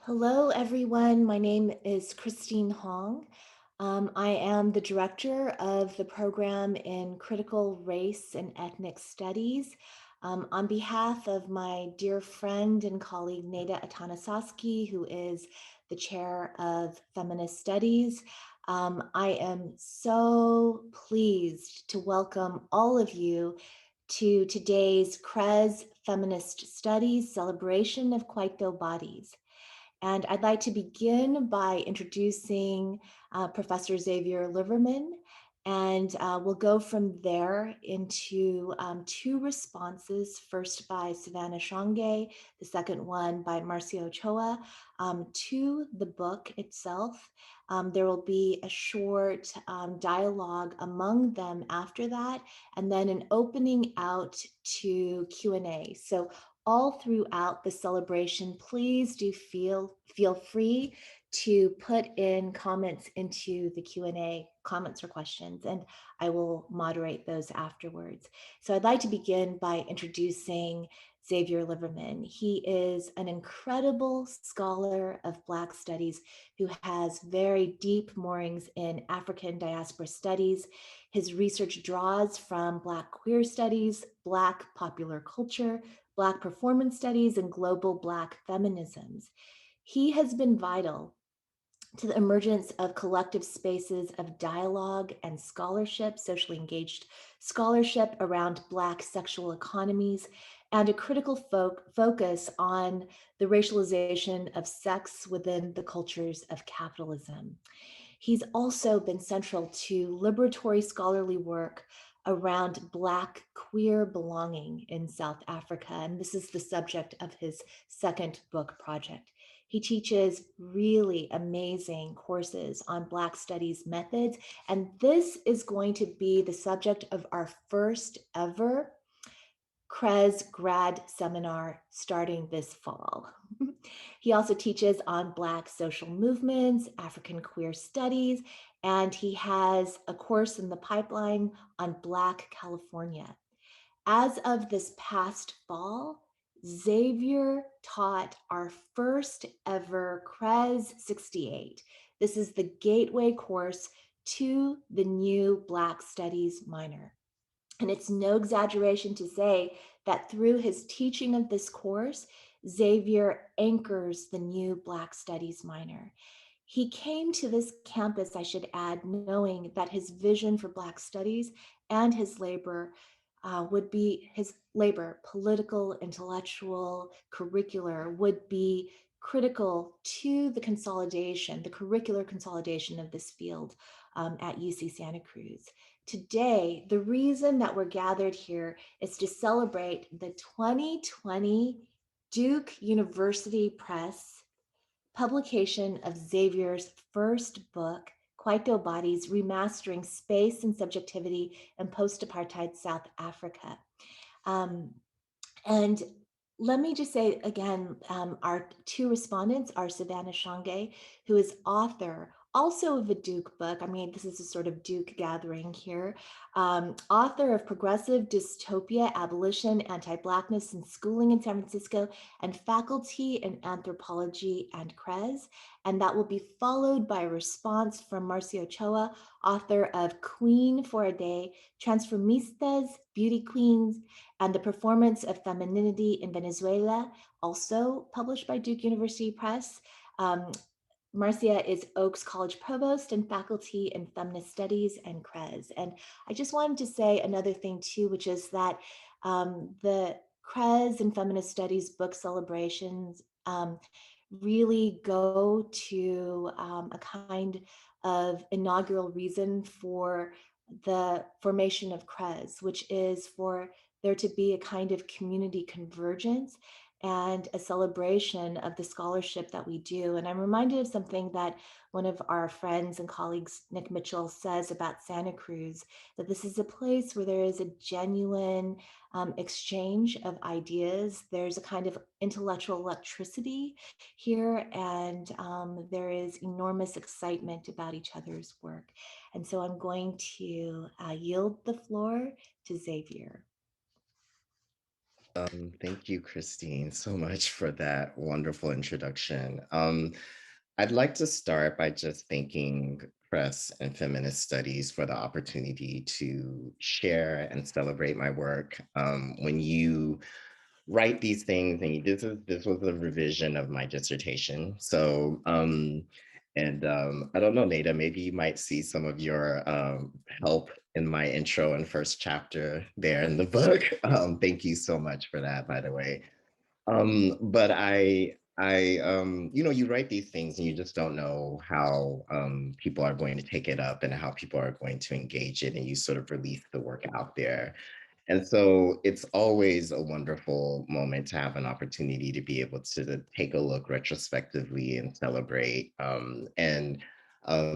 Hello, everyone. My name is Christine Hong. I am the director of the program in Critical Race and Ethnic Studies. On behalf of my dear friend and colleague, Neda Atanasaski, who is the chair of Feminist Studies, I am so pleased to welcome all of you to today's CRES Feminist Studies celebration of Kwaito bodies. And I'd like to begin by introducing Professor Xavier Liverman, and we'll go from there into two responses, first by Savannah Shange, the second one by Marcio Ochoa, to the book itself. There will be a short dialogue among them after that, and then an opening out to Q&A. So all throughout the celebration, please do feel free to put in comments into the Q&A, comments or questions, and I will moderate those afterwards. So I'd like to begin by introducing Xavier Liverman. He is an incredible scholar of Black studies who has very deep moorings in African diaspora studies. His research draws from Black queer studies, Black popular culture, Black performance studies, and global Black feminisms. He has been vital to the emergence of collective spaces of dialogue and scholarship, socially engaged scholarship around Black sexual economies, and a critical focus on the racialization of sex within the cultures of capitalism. He's also been central to liberatory scholarly work around Black queer belonging in South Africa, and this is the subject of his second book project. He teaches really amazing courses on Black studies methods, and this is going to be the subject of our first ever CRES grad seminar starting this fall. He also teaches on Black social movements, African queer studies, and he has a course in the pipeline on Black California. As of this past fall, Xavier taught our first ever CRES 68. This is the gateway course to the new Black Studies minor. And it's no exaggeration to say that through his teaching of this course, Xavier anchors the new Black Studies minor. He came to this campus, I should add, knowing that his vision for Black studies and his labor would be his labor, political, intellectual, curricular, would be critical to the consolidation, the curricular consolidation of this field at UC Santa Cruz. Today, the reason that we're gathered here is to celebrate the 2020 Duke University Press publication of Xavier's first book, Kwaito Bodies, Remastering Space and Subjectivity in Post-Apartheid South Africa. And let me just say again, our two respondents are Savannah Shange, who is author also of a Duke book. I mean, this is a sort of Duke gathering here. Author of Progressive Dystopia, Abolition, Anti-Blackness in Schooling in San Francisco, and faculty in Anthropology and CRES. And that will be followed by a response from Marcio Ochoa, author of Queen for a Day, Transformistas, Beauty Queens, and the Performance of Femininity in Venezuela, also published by Duke University Press. Marcia is Oaks College Provost and faculty in Feminist Studies and CRES. And I just wanted to say another thing too, which is that the CRES and Feminist Studies book celebrations really go to a kind of inaugural reason for the formation of CRES, which is for there to be a kind of community convergence and a celebration of the scholarship that we do. And I'm reminded of something that one of our friends and colleagues, Nick Mitchell, says about Santa Cruz, that this is a place where there is a genuine exchange of ideas. There's a kind of intellectual electricity here, and there is enormous excitement about each other's work. And so I'm going to yield the floor to Xavier. Thank you, Christine, so much for that wonderful introduction. I'd like to start by just thanking Press and Feminist Studies for the opportunity to share and celebrate my work. When you write these things, and this was a revision of my dissertation, so I don't know, Nada, maybe you might see some of your help in my intro and first chapter there in the book. Thank you so much for that, by the way. But you write these things and you just don't know how people are going to take it up and how people are going to engage it, and you sort of release the work out there. And so it's always a wonderful moment to have an opportunity to be able to take a look retrospectively and celebrate and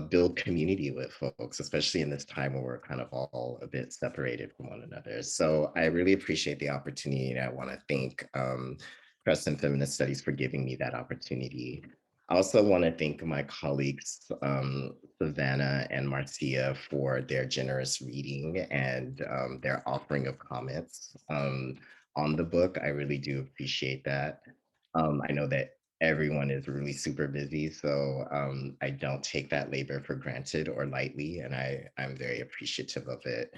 build community with folks, especially in this time where we're kind of all a bit separated from one another. So I really appreciate the opportunity, and I want to thank Press and Feminist Studies for giving me that opportunity. I also want to thank my colleagues, Savannah and Marcia, for their generous reading and their offering of comments on the book. I really do appreciate that. I know that everyone is really super busy, so I don't take that labor for granted or lightly, and I'm very appreciative of it.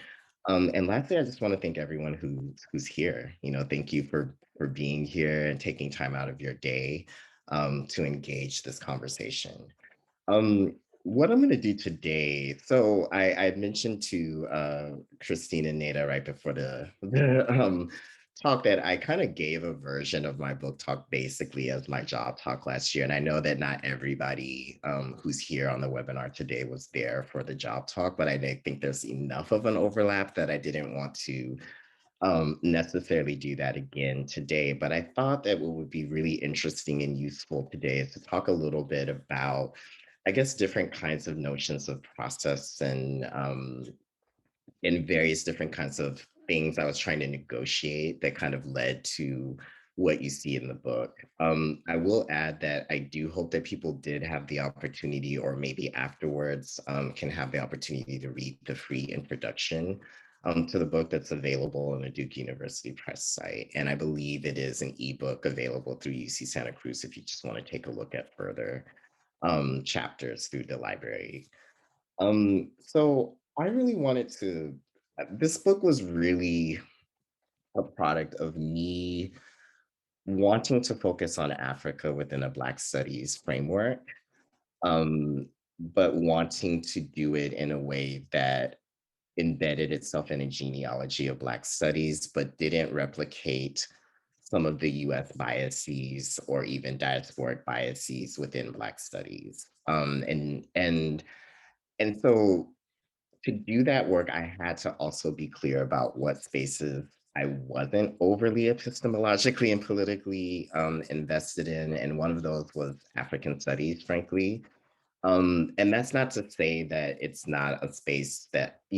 And lastly, I just want to thank everyone who's here. Thank you for being here and taking time out of your day to engage this conversation. What I'm going to do today, so I mentioned to Christine and Nada right before the talk that I kind of gave a version of my book talk basically as my job talk last year. And I know that not everybody who's here on the webinar today was there for the job talk, but I think there's enough of an overlap that I didn't want to necessarily do that again today. But I thought that what would be really interesting and useful today is to talk a little bit about, I guess, different kinds of notions of process and in various different kinds of things I was trying to negotiate that kind of led to what you see in the book. I will add that I do hope that people did have the opportunity, or maybe afterwards can have the opportunity to read the free introduction to the book that's available on the Duke University Press site. And I believe it is an ebook available through UC Santa Cruz if you just want to take a look at further chapters through the library. So I really wanted to, this book was really a product of me wanting to focus on Africa within a Black studies framework, but wanting to do it in a way that embedded itself in a genealogy of Black studies, but didn't replicate some of the US biases or even diasporic biases within Black studies. And so to do that work, I had to also be clear about what spaces I wasn't overly epistemologically and politically invested in. And one of those was African studies, frankly. And that's not to say that it's not a space that, I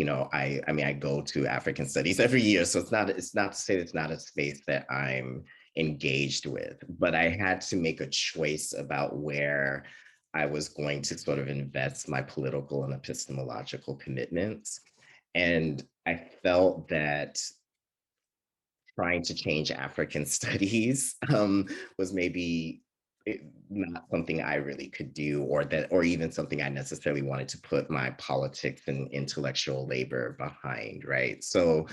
mean, I go to African studies every year. So it's not to say it's not a space that I'm engaged with, but I had to make a choice about where I was going to sort of invest my political and epistemological commitments. And I felt that trying to change African studies was maybe not something I really could do, or even something I necessarily wanted to put my politics and intellectual labor behind, right? So,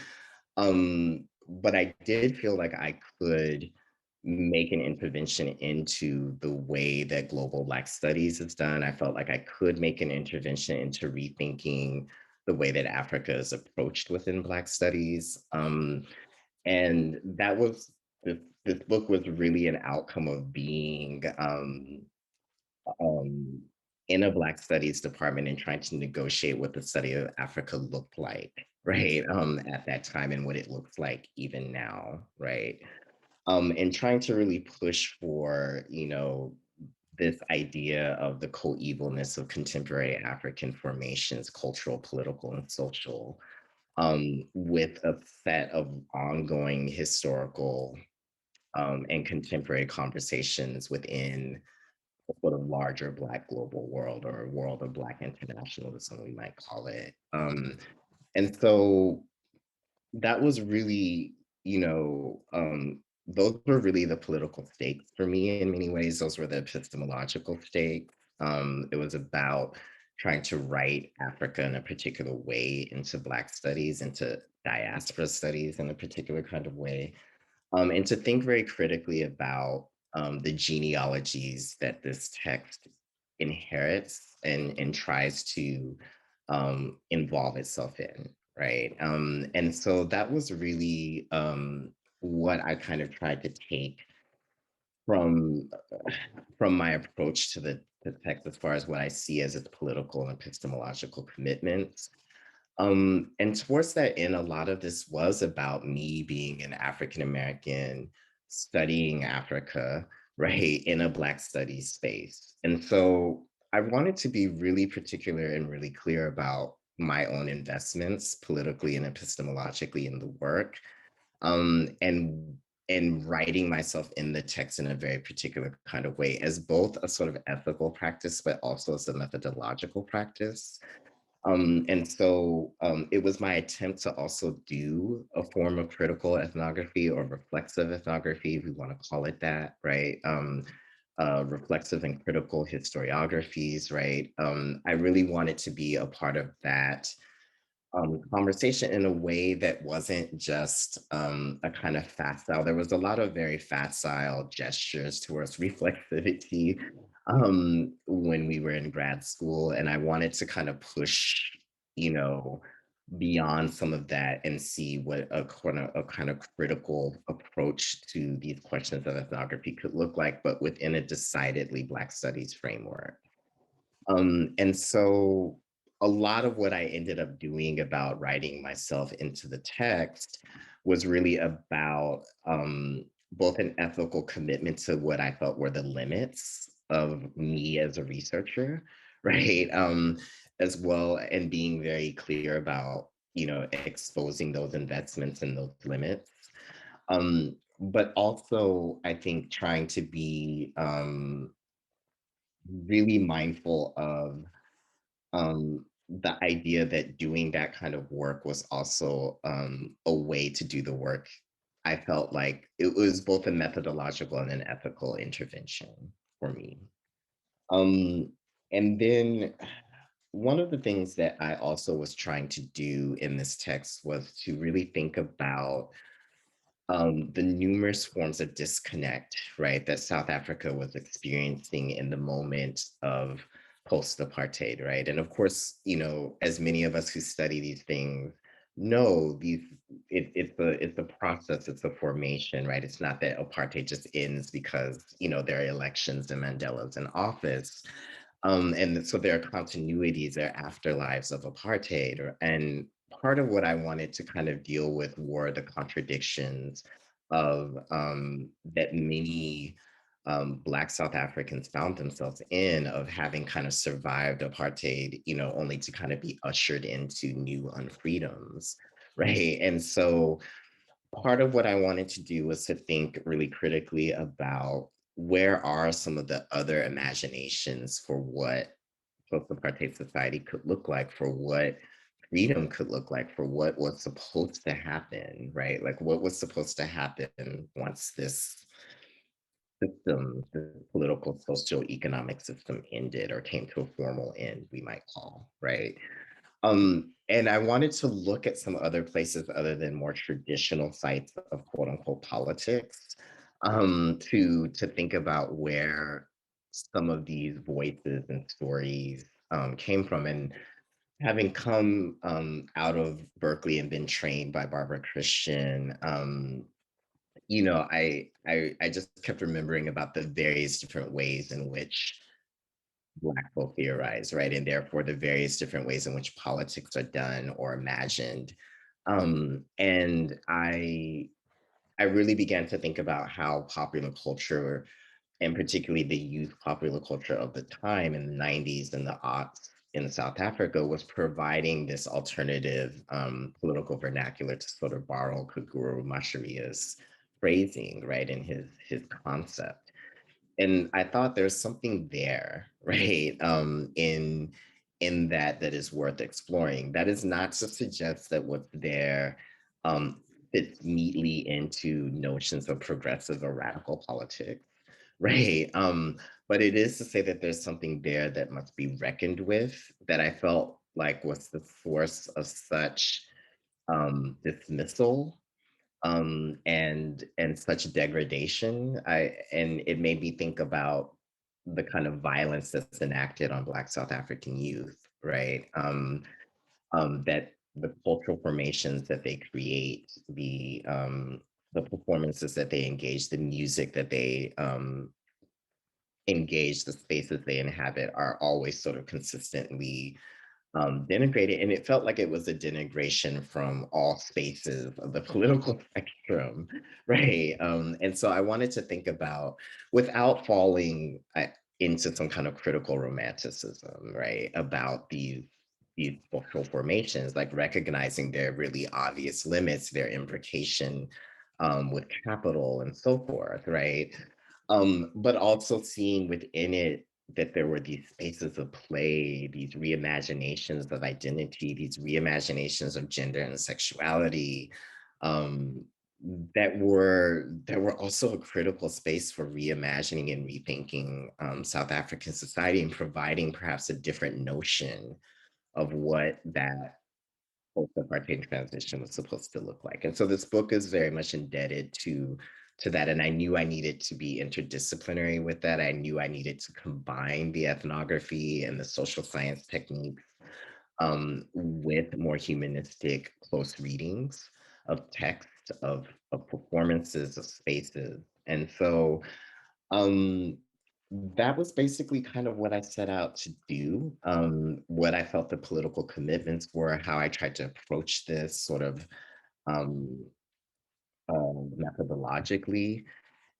but I did feel like I could make an intervention into the way that global Black studies is done. I felt like I could make an intervention into rethinking the way that Africa is approached within Black studies. And that was this book was really an outcome of being um, in a Black Studies department and trying to negotiate what the study of Africa looked like, right, at that time, and what it looks like even now, right, and trying to really push for, this idea of the coevalness of contemporary African formations, cultural, political, and social, with a set of ongoing historical and contemporary conversations within a sort of larger Black global world, or a world of Black internationalism, we might call it. And so that was really you know, those were really the political stakes for me in many ways. Those were the epistemological stakes. It was about trying to write Africa in a particular way into Black studies, into diaspora studies in a particular kind of way, and to think very critically about the genealogies that this text inherits and tries to involve itself in, right? And so that was really what I kind of tried to take from from my approach to the text as far as what I see as its political and epistemological commitments. And towards that end, a lot of this was about me being an African American studying Africa, right, in a Black studies space. And so I wanted to be really particular and really clear about my own investments politically and epistemologically in the work, and writing myself in the text in a very particular kind of way as both a sort of ethical practice, but also as a methodological practice. And so it was my attempt to also do a form of critical ethnography or reflexive ethnography, if we want to call it that, right? Reflexive and critical historiographies, right? I really wanted to be a part of that conversation in a way that wasn't just a kind of facile. There was a lot of very facile gestures towards reflexivity when we were in grad school, and I wanted to kind of push, you know, beyond some of that and see what a kind of critical approach to these questions of ethnography could look like, but within a decidedly Black studies framework. And so a lot of what I ended up doing about writing myself into the text was really about both an ethical commitment to what I felt were the limits of me as a researcher, right? As well, and being very clear about, exposing those investments and those limits. But also, I think trying to be really mindful of the idea that doing that kind of work was also a way to do the work. I felt like it was both a methodological and an ethical intervention for me. Um, and then one of the things that I also was trying to do in this text was to really think about the numerous forms of disconnect, right, that South Africa was experiencing in the moment of post-apartheid, right? And of course, as many of us who study these things know, it's a process, it's a formation, right? It's not that apartheid just ends because there are elections and Mandela's in office. And so there are continuities, there are afterlives of apartheid. And part of what I wanted to kind of deal with were the contradictions of that many Black South Africans found themselves in, of having kind of survived apartheid, only to kind of be ushered into new unfreedoms, right? And so part of what I wanted to do was to think really critically about where are some of the other imaginations for what post-apartheid society could look like, for what freedom could look like, for what was supposed to happen, right? Like what was supposed to happen once this system, the political, social, economic system ended or came to a formal end, we might call, right? And I wanted to look at some other places other than more traditional sites of quote unquote politics, to think about where some of these voices and stories came from. And having come out of Berkeley and been trained by Barbara Christian, I just kept remembering about the various different ways in which Black folk theorize, right? And therefore the various different ways in which politics are done or imagined. And I really began to think about how popular culture, and particularly the youth popular culture of the time in the 90s and the aughts in South Africa, was providing this alternative political vernacular, to sort of borrow Kaguru Masharia's phrasing, right, in his concept. And I thought there's something there, right? In that is worth exploring. That is not to suggest that what's there fits neatly into notions of progressive or radical politics, right? But it is to say that there's something there that must be reckoned with that I felt like was the source of such dismissal and such degradation. And it made me think about the kind of violence that's enacted on Black South African youth, right? That the cultural formations that they create, the performances that they engage, the music that they engage, the spaces they inhabit are always sort of consistently denigrated, and it felt like it was a denigration from all spaces of the political spectrum, right? And so I wanted to think about, without falling into some kind of critical romanticism, right, about these cultural formations, like recognizing their really obvious limits, their imbrication with capital and so forth, right? But also seeing within it that there were these spaces of play, these reimaginations of identity, these reimaginations of gender and sexuality, um, that were also a critical space for reimagining and rethinking South African society and providing perhaps a different notion of what that post-apartheid transition was supposed to look like. And so this book is very much indebted to that. And I knew I needed to be interdisciplinary with that. I knew I needed to combine the ethnography and the social science techniques with more humanistic close readings of text, of performances, of spaces. And so um, that was basically kind of what I set out to do, what I felt the political commitments were, how I tried to approach this sort of um, methodologically.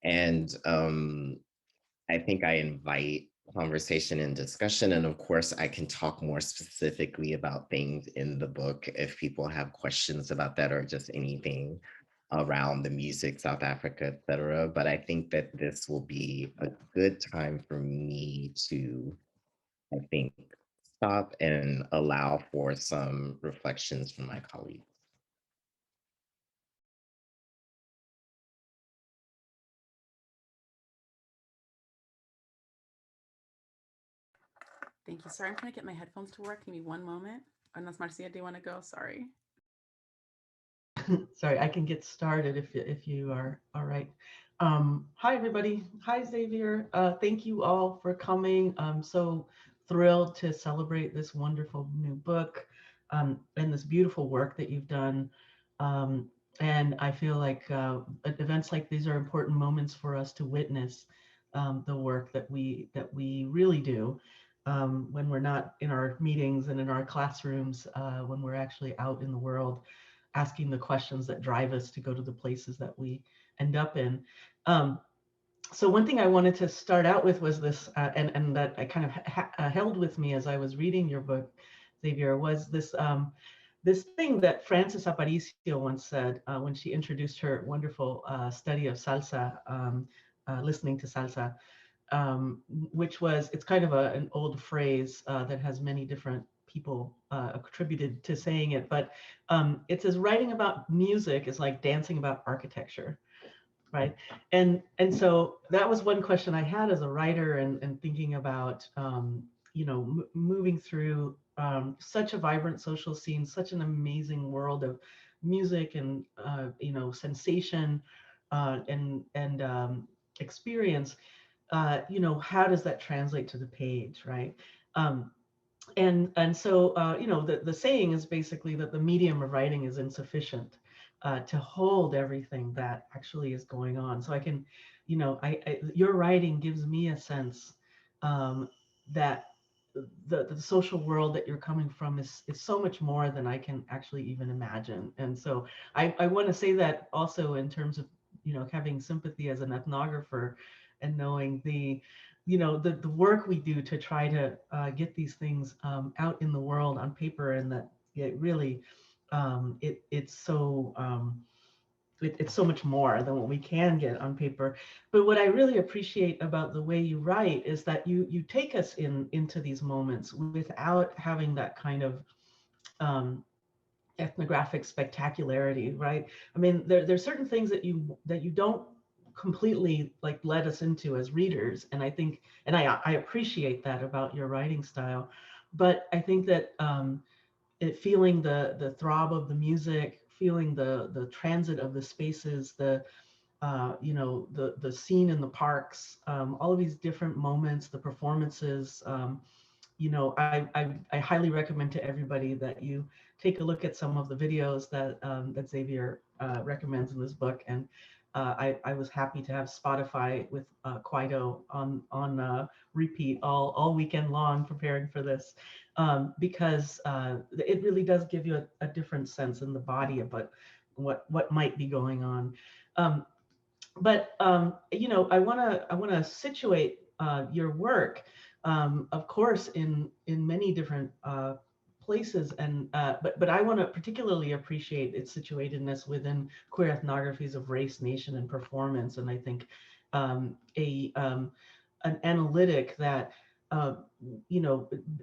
And I think I invite conversation and discussion. And of course, I can talk more specifically about things in the book if people have questions about that or just anything around the music, South Africa, et cetera. But I think that this will be a good time for me to, I think, stop and allow for some reflections from my colleagues. Thank you. Sorry, I'm trying to get my headphones to work. Give me one moment. Unless Marcia, do you want to go? Sorry. Sorry, I can get started if you are all right. Hi, everybody. Hi, Xavier. Thank you all for coming. I'm so thrilled to celebrate this wonderful new book and this beautiful work that you've done. Um, and I feel like events like these are important moments for us to witness the work that we really do when we're not in our meetings and in our classrooms, when we're actually out in the world asking the questions that drive us to go to the places that we end up in. Um, so one thing I wanted to start out with was this, and that I kind of held with me as I was reading your book, Xavier, was this thing that Frances Aparicio once said when she introduced her wonderful study of salsa, listening to salsa, which was, it's kind of an old phrase that has many different people attributed to saying it, but it says writing about music is like dancing about architecture, right? And so that was one question I had as a writer, and thinking about moving through such a vibrant social scene, such an amazing world of music and sensation and experience. How does that translate to the page, right? Um, and so the saying is basically that the medium of writing is insufficient to hold everything that actually is going on. So I can, your writing gives me a sense that the social world that you're coming from is so much more than I can actually even imagine. And so I want to say that also in terms of having sympathy as an ethnographer and knowing the work we do to try to get these things out in the world on paper, and that it really it's so it's so much more than what we can get on paper. But what I really appreciate about the way you write is that you take us into these moments without having that kind of um, ethnographic spectacularity, right? I mean, there's certain things that you don't completely like let us into as readers, and I think, and I appreciate that about your writing style, but I think that feeling the throb of the music, feeling the transit of the spaces, the scene in the parks, all of these different moments, the performances. I highly recommend to everybody that you take a look at some of the videos that Xavier recommends in this book. And I was happy to have Spotify with Kwaito on repeat all weekend long preparing for this, because it really does give you a different sense in the body about what might be going on. Um, but I want to situate your work, of course, in many different places, and but I want to particularly appreciate its situatedness within queer ethnographies of race, nation, and performance. And I think a an analytic that uh,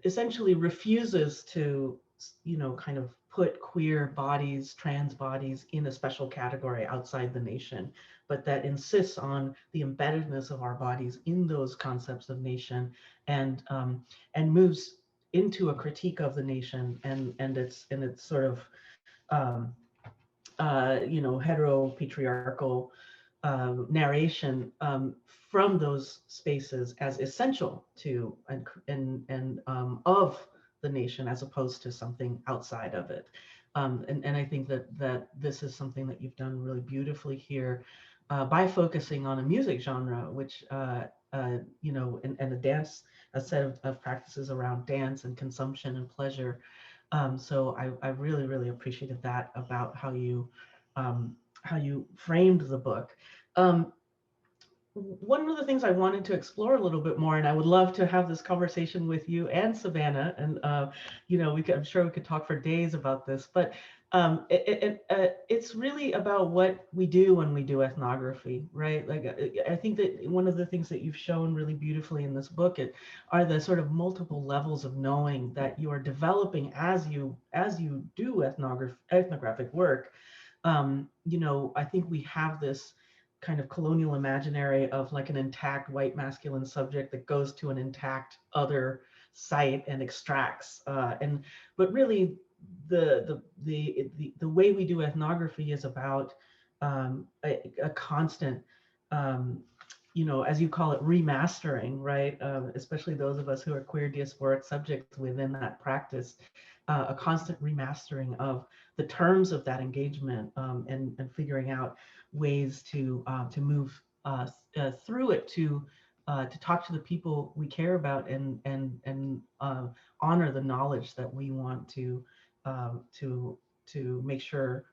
essentially refuses to kind of put queer bodies, trans bodies in a special category outside the nation, but that insists on the embeddedness of our bodies in those concepts of nation, and moves into a critique of the nation and its sort of hetero patriarchal narration from those spaces as essential to and of the nation, as opposed to something outside of it. And I think that this is something that you've done really beautifully here, by focusing on a music genre, which and a dance, a set of practices around dance and consumption and pleasure. So I really, really appreciated that about how you framed the book. Um, One of the things I wanted to explore a little bit more, and I would love to have this conversation with you and Savannah, and I'm sure we could talk for days about this, but it's really about what we do when we do ethnography, right? Like I think that one of the things that you've shown really beautifully in this book are the sort of multiple levels of knowing that you are developing as you do ethnographic work. I think we have this kind of colonial imaginary of like an intact white masculine subject that goes to an intact other site and extracts. But really, the way we do ethnography is about a constant, as you call it, remastering, right? Especially those of us who are queer diasporic subjects within that practice, a constant remastering of the terms of that engagement, and figuring out ways to move through it to talk to the people we care about and honor the knowledge that we want um, to to make sure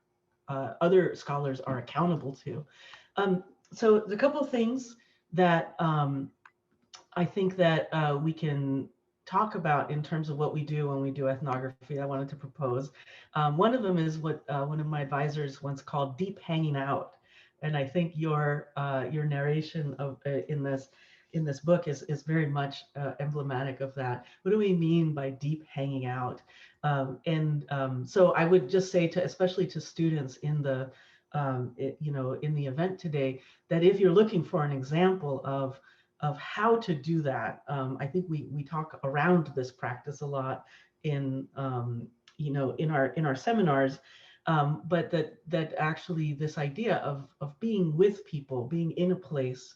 other scholars are accountable to. Um, so there's a couple of things that I think that we can talk about in terms of what we do when we do ethnography. I wanted to propose. One of them is what one of my advisors once called deep hanging out, and I think your narration of in this book is very much emblematic of that. What do we mean by deep hanging out? So I would just say to, especially to students in in the event today, that if you're looking for an example of how to do that. I think we talk around this practice a lot in in our seminars, but that actually this idea of being with people, being in a place,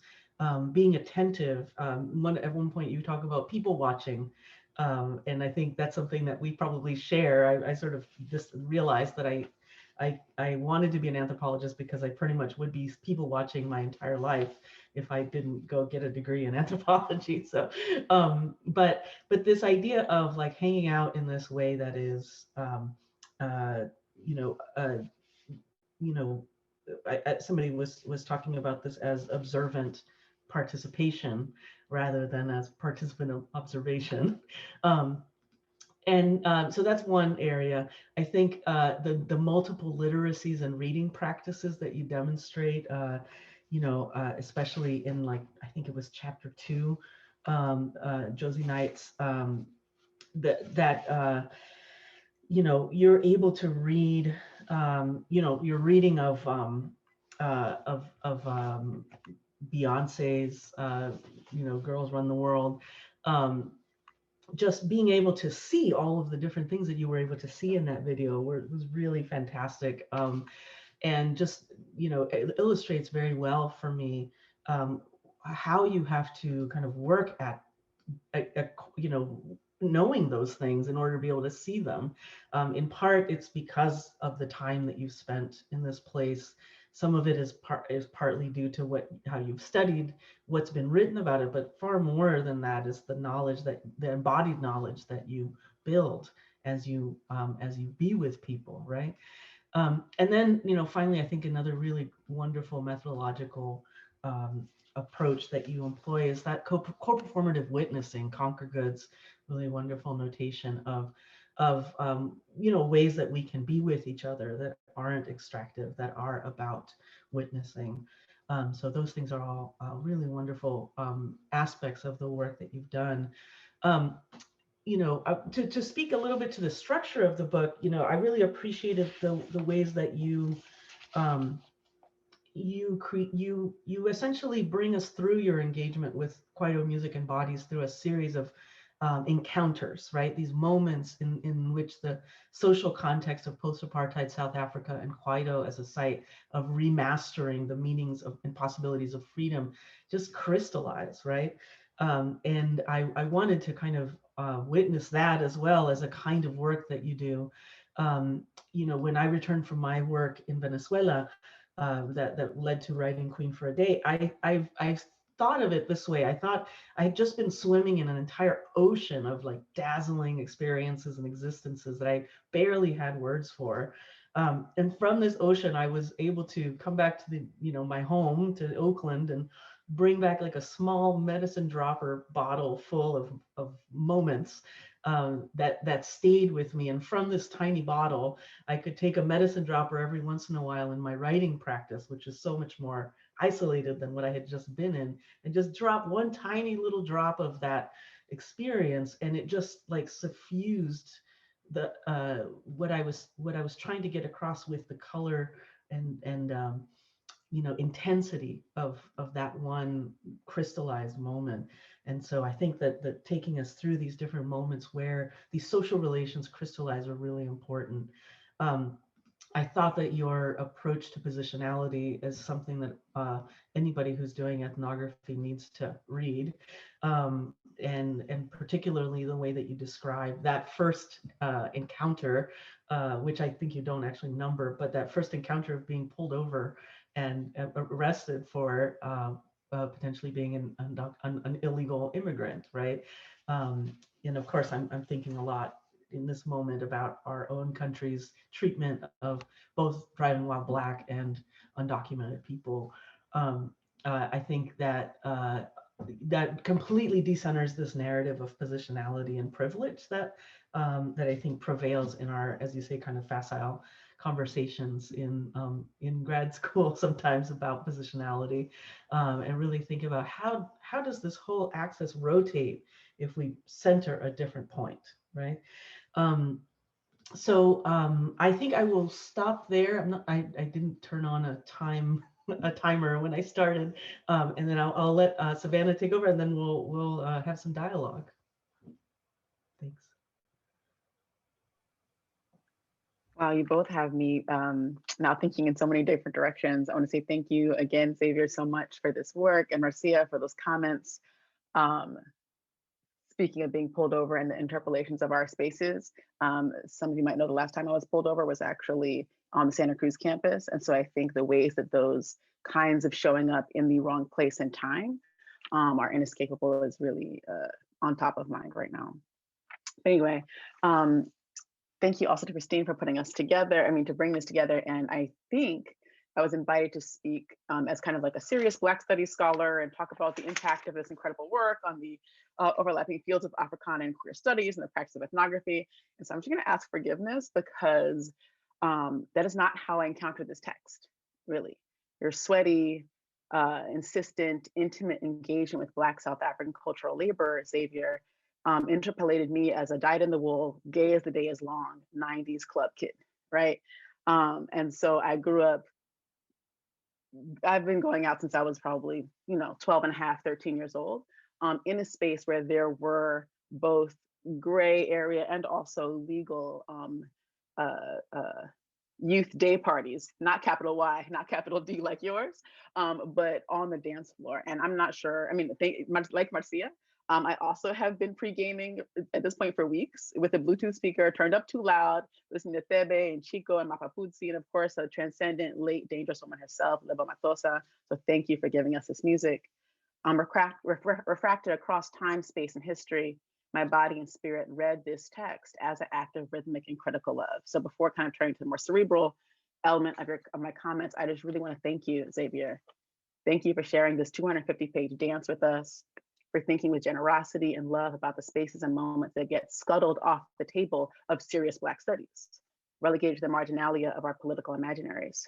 being attentive. At one point you talk about people watching. And I think that's something that we probably share. I sort of just realized that I wanted to be an anthropologist because I pretty much would be people watching my entire life if I didn't go get a degree in anthropology. So, but this idea of like hanging out in this way that is, uh, you know, uh, you know, somebody was talking about this as observant participation rather than as participant observation. Um, and so that's one area. I think the multiple literacies and reading practices that you demonstrate, especially in, like, I think it was chapter 2, Josie Knight's, that you know, you're able to read, you know, your reading of Beyonce's, you know, Girls Run the World. Just being able to see all of the different things that you were able to see in that video was really fantastic. And just, you know, it illustrates very well for me how you have to kind of work at you know, knowing those things in order to be able to see them. In part, it's because of the time that you've spent in this place. Some of it is partly due to how you've studied, what's been written about it, but far more than that is the knowledge, that the embodied knowledge that you build as you be with people, right? And then, you know, finally, I think another really wonderful methodological approach that you employ is that co-performative witnessing. Conquer Good's really wonderful notation of you know, ways that we can be with each other that aren't extractive, that are about witnessing. So those things are all really wonderful aspects of the work that you've done. Um, you know, to speak a little bit to the structure of the book, you know, I really appreciated the ways that um, you essentially bring us through your engagement with Kwaito music and bodies through a series of encounters, right? These moments in which the social context of post-apartheid South Africa and Kwaito as a site of remastering the meanings of and possibilities of freedom just crystallize, right? And I wanted to kind of witness that as well as a kind of work that you do. You know, when I returned from my work in Venezuela, that led to writing Queen for a Day, I've thought of it this way. I thought I had just been swimming in an entire ocean of like dazzling experiences and existences that I barely had words for. And from this ocean, I was able to come back to the, you know, my home to Oakland and bring back like a small medicine dropper bottle full of moments that stayed with me. And from this tiny bottle, I could take a medicine dropper every once in a while in my writing practice, which is so much more isolated than what I had just been in, and just drop one tiny little drop of that experience, and it just like suffused the what I was trying to get across with the color and you know, intensity of that one crystallized moment. And so I think that taking us through these different moments where these social relations crystallize are really important. um, I thought that your approach to positionality is something that anybody who's doing ethnography needs to read, and particularly the way that you describe that first encounter, which I think you don't actually number, but that first encounter of being pulled over and arrested for potentially being an illegal immigrant, right? And of course, I'm thinking a lot in this moment about our own country's treatment of both driving while Black and undocumented people. I think that that completely decenters this narrative of positionality and privilege that I think prevails in our, as you say, kind of facile conversations in grad school sometimes about positionality, and really think about how does this whole axis rotate if we center a different point, right? So I think I will stop there. I didn't turn on a timer when I started, and then I'll let Savannah take over, and then we'll have some dialogue. Thanks. Wow, you both have me now thinking in so many different directions. I want to say thank you again, Xavier, so much for this work, and Marcia for those comments. Speaking of being pulled over and the interpolations of our spaces, some of you might know the last time I was pulled over was actually on the Santa Cruz campus. And so I think the ways that those kinds of showing up in the wrong place and time are inescapable is really on top of mind right now. Anyway, thank you also to Christine for putting us together, to bring this together. And I think I was invited to speak as kind of like a serious Black studies scholar and talk about the impact of this incredible work on the overlapping fields of Africana and queer studies and the practice of ethnography. And so I'm just gonna ask forgiveness because that is not how I encountered this text, really. Your sweaty, insistent, intimate engagement with Black South African cultural labor, Xavier, interpolated me as a dyed-in-the-wool, gay as the day is long, 90s club kid, right? And so I grew up, I've been going out since I was probably, 12 and a half, 13 years old, in a space where there were both gray area and also legal uh, uh, youth day parties, not capital Y, not capital D like yours, but on the dance floor. And I'm not sure, I mean, like Marcia, I also have been pre-gaming at this point for weeks with a Bluetooth speaker turned up too loud, listening to Thebe and Chico and Mapapuzzi, and of course, a transcendent, late, dangerous woman herself, Lebo Matosa. So thank you for giving us this music. Refracted across time, space, and history, my body and spirit read this text as an act of rhythmic and critical love. So before kind of turning to the more cerebral element of my comments, I just really want to thank you, Xavier. Thank you for sharing this 250-page dance with us, for thinking with generosity and love about the spaces and moments that get scuttled off the table of serious Black studies, relegated to the marginalia of our political imaginaries,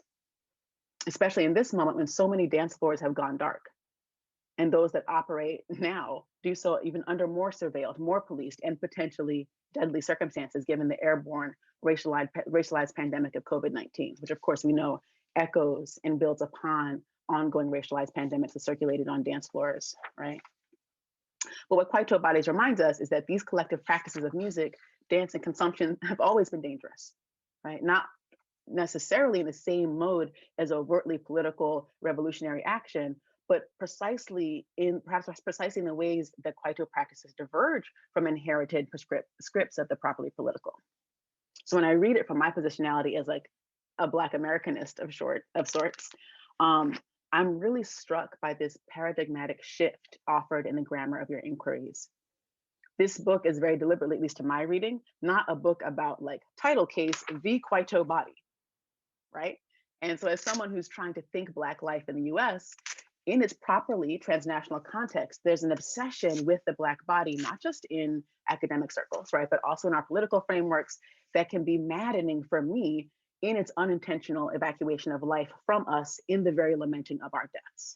especially in this moment when so many dance floors have gone dark. And those that operate now do so even under more surveilled, more policed, and potentially deadly circumstances, given the airborne racialized pandemic of COVID-19, which of course we know echoes and builds upon ongoing racialized pandemics that circulated on dance floors, right? But what Kwaito Bodies reminds us is that these collective practices of music, dance, and consumption have always been dangerous, right? Not necessarily in the same mode as overtly political revolutionary action, but perhaps precisely in the ways that Kwaito practices diverge from inherited scripts of the properly political. So when I read it from my positionality as like a Black Americanist of sorts, I'm really struck by this paradigmatic shift offered in the grammar of your inquiries. This book is very deliberately, at least to my reading, not a book about like title case, the Kwaito body, right? And so as someone who's trying to think Black life in the US, in its properly transnational context, there's an obsession with the Black body, not just in academic circles, right, but also in our political frameworks that can be maddening for me in its unintentional evacuation of life from us in the very lamenting of our deaths.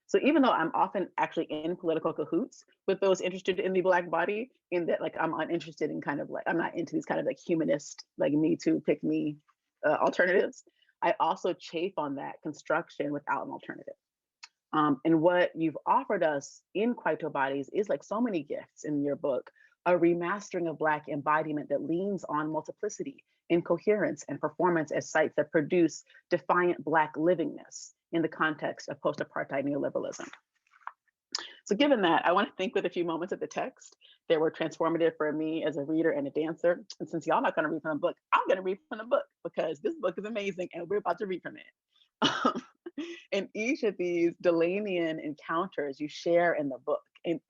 So even though I'm often actually in political cahoots with those interested in the Black body, in that like I'm uninterested in kind of like, I'm not into these kind of like humanist, like me too, pick me alternatives, I also chafe on that construction without an alternative. And what you've offered us in Kwaito Bodies is like so many gifts in your book, a remastering of Black embodiment that leans on multiplicity, incoherence, and performance as sites that produce defiant Black livingness in the context of post-apartheid neoliberalism. So given that, I want to think with a few moments of the text that were transformative for me as a reader and a dancer. And since y'all not going to read from the book, I'm going to read from the book because this book is amazing and we're about to read from it. In each of these Delanian encounters you share in the book, and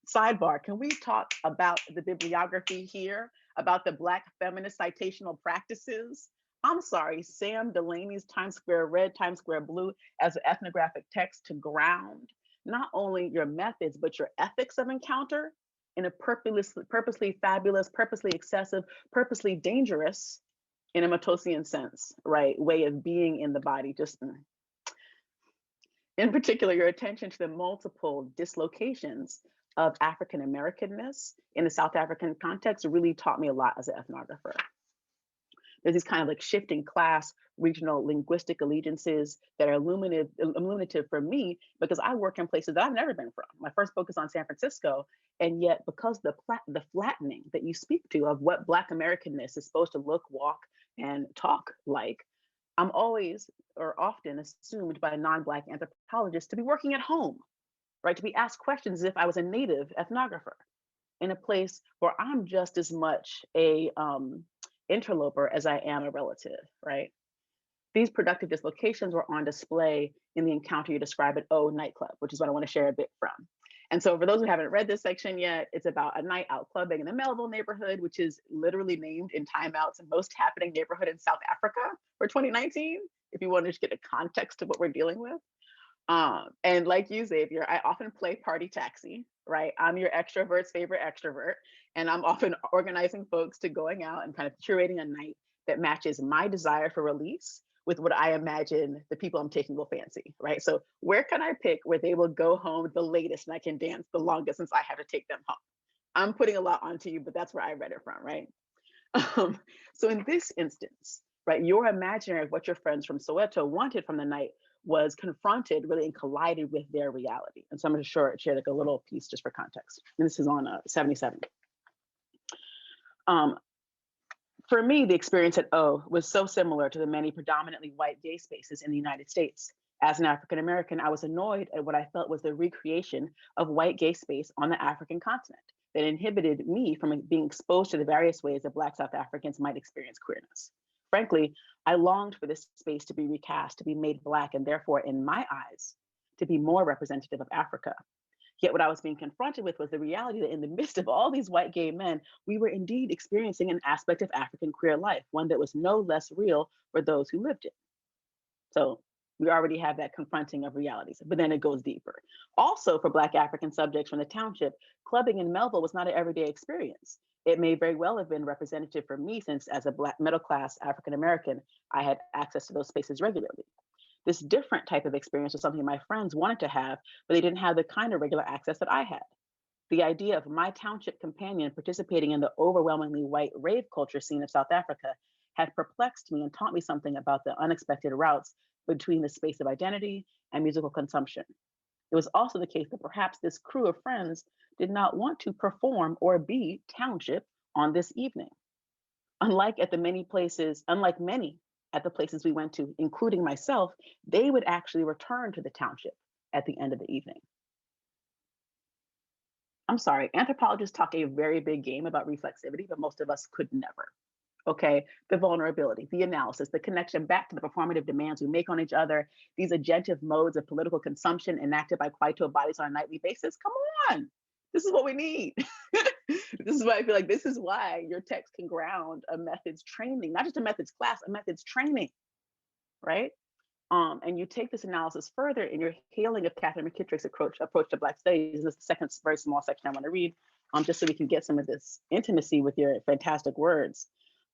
sidebar, can we talk about the bibliography here, about the Black feminist citational practices? I'm sorry, Sam Delaney's Times Square Red, Times Square Blue as an ethnographic text to ground not only your methods, but your ethics of encounter in a purposely fabulous, purposely excessive, purposely dangerous, in a Matosian sense, right, way of being in the body. Just in particular, your attention to the multiple dislocations of African Americanness in the South African context really taught me a lot as an ethnographer. There's these kind of like shifting class, regional linguistic allegiances that are illuminative for me because I work in places that I've never been from. My first book is on San Francisco, and yet because the flattening that you speak to of what Black Americanness is supposed to look, walk, and talk like, I'm always or often assumed by non-Black anthropologists to be working at home, right? To be asked questions as if I was a native ethnographer in a place where I'm just as much a interloper as I am a relative, right? These productive dislocations were on display in the encounter you describe at O nightclub, which is what I want to share a bit from. And so for those who haven't read this section yet, it's about a night out clubbing in the Melville neighborhood, which is literally named in Time Out's most happening neighborhood in South Africa for 2019, if you want to just get a context of what we're dealing with. And like you, Xavier, I often play party taxi, right? I'm your extrovert's favorite extrovert. And I'm often organizing folks to going out and kind of curating a night that matches my desire for release with what I imagine the people I'm taking will fancy, right? So where can I pick where they will go home the latest and I can dance the longest since I have to take them home? I'm putting a lot onto you, but that's where I read it from, right? So in this instance, right, your imaginary of what your friends from Soweto wanted from the night was confronted really and collided with their reality. And so I'm going to share like a little piece just for context. And this is on 77. For me, the experience at O was so similar to the many predominantly white gay spaces in the United States. As an African American, I was annoyed at what I felt was the recreation of white gay space on the African continent that inhibited me from being exposed to the various ways that Black South Africans might experience queerness. Frankly, I longed for this space to be recast, to be made Black, and therefore, in my eyes, to be more representative of Africa. Yet what I was being confronted with was the reality that in the midst of all these white gay men, we were indeed experiencing an aspect of African queer life, one that was no less real for those who lived it. So we already have that confronting of realities, but then it goes deeper. Also, for Black African subjects from the township, clubbing in Melville was not an everyday experience. It may very well have been representative for me, since as a Black middle-class African American, I had access to those spaces regularly. This different type of experience was something my friends wanted to have, but they didn't have the kind of regular access that I had. The idea of my township companion participating in the overwhelmingly white rave culture scene of South Africa had perplexed me and taught me something about the unexpected routes between the space of identity and musical consumption. It was also the case that perhaps this crew of friends did not want to perform or be township on this evening. Unlike many at the places we went to, including myself, they would actually return to the township at the end of the evening. I'm sorry, anthropologists talk a very big game about reflexivity, but most of us could never. Okay, the vulnerability, the analysis, the connection back to the performative demands we make on each other, these agentive modes of political consumption enacted by Kwaito bodies on a nightly basis. Come on, this is what we need. This is why I feel like this is why your text can ground a methods training, not just a methods class, a methods training, right? And you take this analysis further in your hailing of Catherine McKittrick's approach to Black studies. This is the second very small section I want to read, just so we can get some of this intimacy with your fantastic words.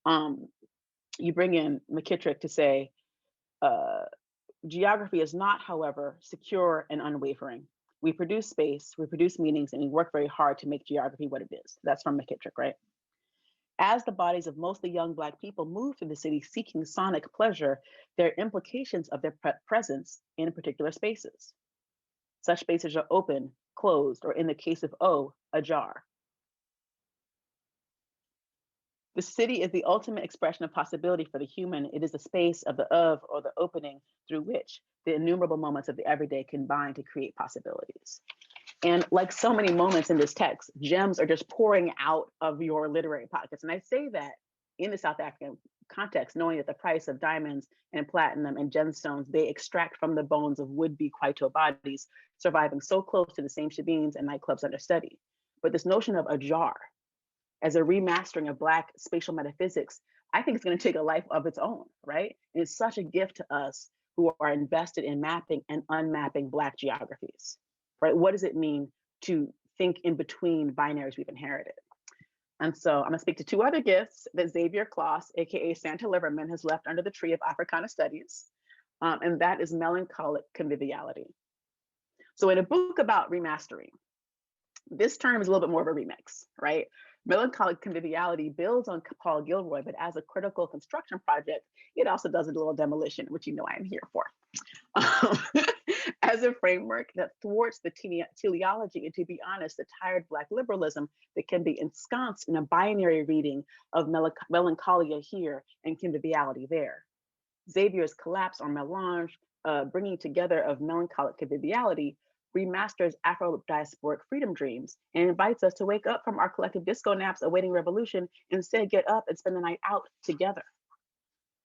You bring in McKittrick to say, geography is not, however, secure and unwavering. We produce space, we produce meanings, and we work very hard to make geography what it is. That's from McKittrick, right? As the bodies of mostly young Black people move through the city seeking sonic pleasure, there are implications of their presence in particular spaces. Such spaces are open, closed, or in the case of O, ajar. The city is the ultimate expression of possibility for the human. It is the space of the or the opening through which the innumerable moments of the everyday combine to create possibilities. And like so many moments in this text, gems are just pouring out of your literary pockets. And I say that in the South African context, knowing that the price of diamonds and platinum and gemstones, they extract from the bones of would-be Kwaito bodies surviving so close to the same shebeens and nightclubs under study. But this notion of ajar as a remastering of Black spatial metaphysics, I think it's going to take a life of its own, right? And it's such a gift to us who are invested in mapping and unmapping Black geographies, right? What does it mean to think in between binaries we've inherited? And so I'm going to speak to two other gifts that Xavier Kloss, aka Santa Liverman, has left under the tree of Africana studies, and that is melancholic conviviality. So in a book about remastering, this term is a little bit more of a remix, right? Melancholic conviviality builds on Paul Gilroy, but as a critical construction project, it also does a little demolition, which you know I am here for. As a framework that thwarts the teleology and, to be honest, the tired Black liberalism that can be ensconced in a binary reading of melancholia here and conviviality there. Xavier's collapse or melange, bringing together of melancholic conviviality, remasters Afro-diasporic freedom dreams and invites us to wake up from our collective disco naps awaiting revolution, and instead get up and spend the night out together.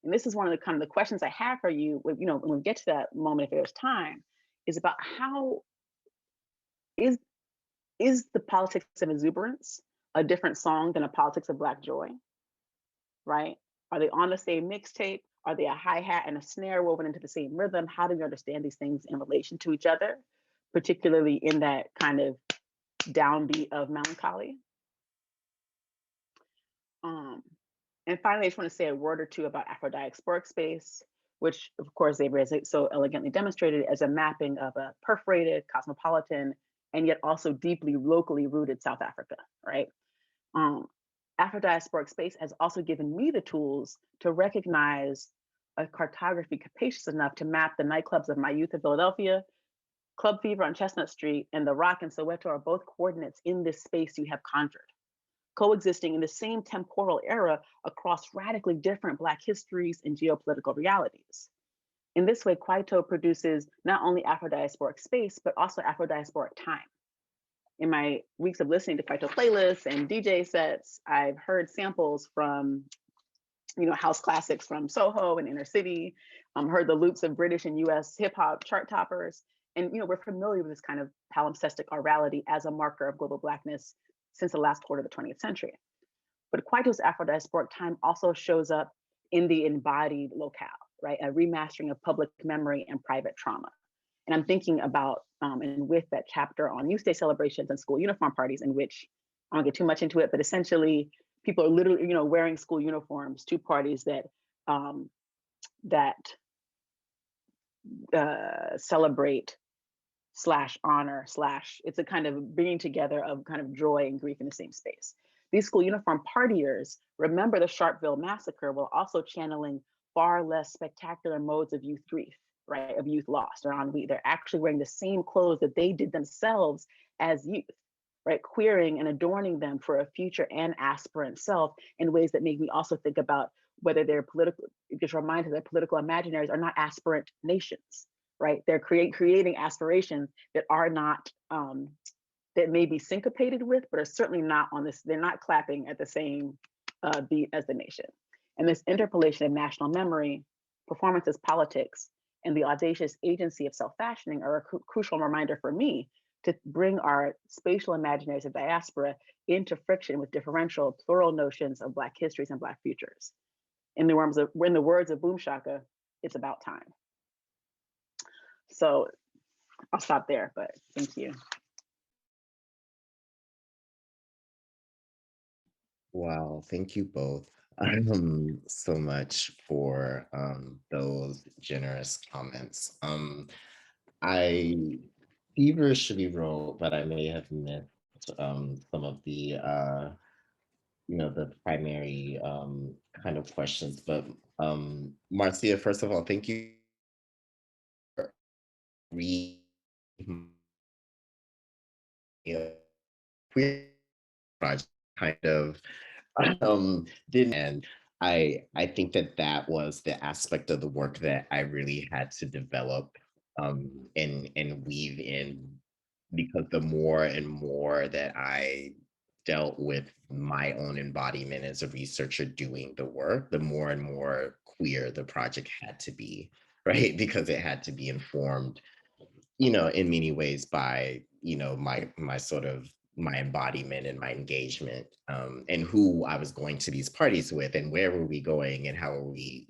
And this is one of the kind of the questions I have for you, when we get to that moment, if there's time, is about how is the politics of exuberance a different song than a politics of Black joy, right? Are they on the same mixtape? Are they a hi-hat and a snare woven into the same rhythm? How do we understand these things in relation to each other, particularly in that kind of downbeat of melancholy? And finally, I just want to say a word or two about Afro-diasporic space, which of course Xavier has so elegantly demonstrated as a mapping of a perforated, cosmopolitan, and yet also deeply locally rooted South Africa, right? Um, Afro-diasporic space has also given me the tools to recognize a cartography capacious enough to map the nightclubs of my youth in Philadelphia. Club Fever on Chestnut Street and The Rock in Soweto are both coordinates in this space you have conjured, coexisting in the same temporal era across radically different Black histories and geopolitical realities. In this way, Kwaito produces not only Afro-diasporic space, but also Afro-diasporic time. In my weeks of listening to Kwaito playlists and DJ sets, I've heard samples from house classics from Soho and Inner City, heard the loops of British and US hip hop chart toppers. And we're familiar with this kind of palimpsestic orality as a marker of global Blackness since the last quarter of the 20th century. But Kwaito's Afro-diasporic time also shows up in the embodied locale, right? A remastering of public memory and private trauma. And I'm thinking about, and with that chapter on Youth Day celebrations and school uniform parties, in which I won't get too much into it, but essentially people are literally, wearing school uniforms to parties that celebrate / honor / it's a kind of bringing together of kind of joy and grief in the same space. These school uniform partiers remember the Sharpeville massacre while also channeling far less spectacular modes of youth grief, right? Of youth lost or ennui. They're actually wearing the same clothes that they did themselves as youth, right? Queering and adorning them for a future and aspirant self in ways that make me also think about whether they're political, just remind us that political imaginaries are not aspirant nations, right? They're creating aspirations that are not, that may be syncopated with, but are certainly not on this, they're not clapping at the same beat as the nation. And this interpolation of national memory, performance as politics, and the audacious agency of self-fashioning are a crucial reminder for me to bring our spatial imaginaries of diaspora into friction with differential, plural notions of Black histories and Black futures. In the words of Boom Shaka, it's about time. So I'll stop there, but thank you. Wow, thank you both so much for those generous comments. I feverishly wrote, but I may have missed some of the primary kind of questions. But Marcia, first of all, thank you for reading queer project kind of didn't, and I think that was the aspect of the work that I really had to develop and weave in, because the more and more that I dealt with my own embodiment as a researcher doing the work, the more and more queer the project had to be, right? Because it had to be informed, in many ways by, my sort of my embodiment and my engagement, and who I was going to these parties with and where were we going and how are we,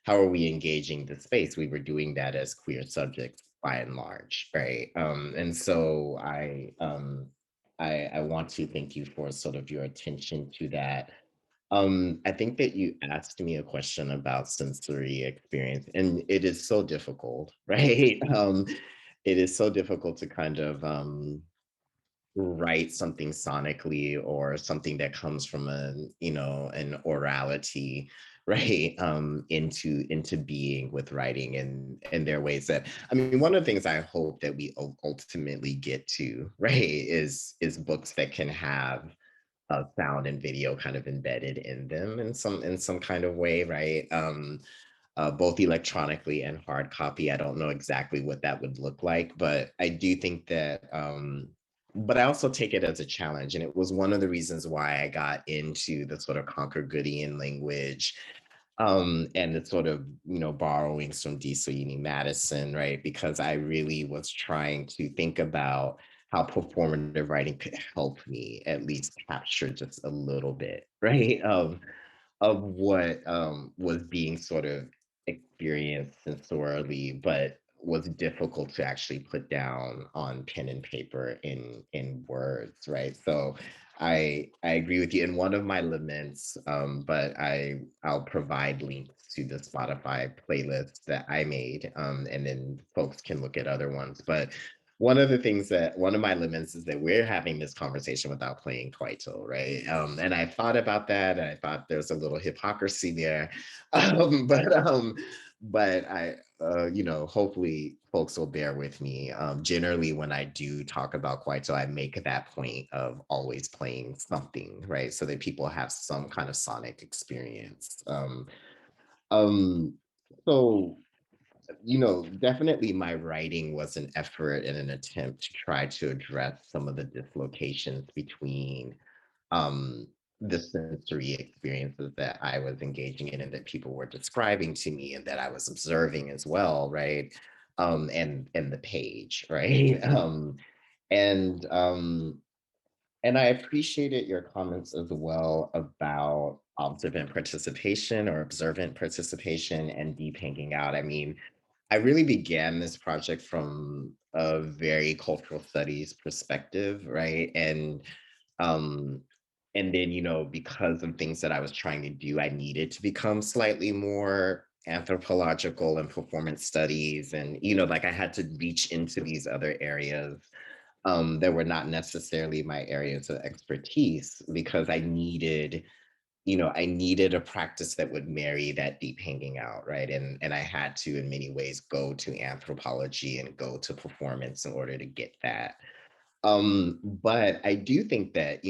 how are we engaging the space? We were doing that as queer subjects by and large, right? And so I want to thank you for sort of your attention to that. I think that you asked me a question about sensory experience, and it is so difficult, right? It is so difficult to kind of write something sonically or something that comes from an orality, right? Into being with writing, and there are ways that, I mean, one of the things I hope that we ultimately get to, right, is books that can have sound and video kind of embedded in them in some kind of way, right? Both electronically and hard copy. I don't know exactly what that would look like, but I do think that. But I also take it as a challenge, and it was one of the reasons why I got into the sort of Concord-Goodian language, and the sort of borrowings from D. Sweeney Madison, right? Because I really was trying to think about how performative writing could help me at least capture just a little bit, right, of what was being sort of experienced sensorially, but was difficult to actually put down on pen and paper in words, right? So I agree with you. And one of my laments, but I'll provide links to the Spotify playlist that I made, and then folks can look at other ones. But one of the things that one of my limits is that we're having this conversation without playing Kwaito, right? And I thought about that, and I thought there's a little hypocrisy there, but hopefully folks will bear with me. Generally, when I do talk about Kwaito, I make that point of always playing something, right, so that people have some kind of sonic experience. Um, so definitely my writing was an effort and an attempt to try to address some of the dislocations between um, the sensory experiences that I was engaging in and that people were describing to me and that I was observing as well, right? And the page, right? And and I appreciated your comments as well about observant participation and deep hanging out. I mean, I really began this project from a very cultural studies perspective, right? Um, and then, because of things that I was trying to do, I needed to become slightly more anthropological and performance studies. And, like I had to reach into these other areas that were not necessarily my areas of expertise because I needed a practice that would marry that deep hanging out, right? And I had to, in many ways, go to anthropology and go to performance in order to get that. But I do think that,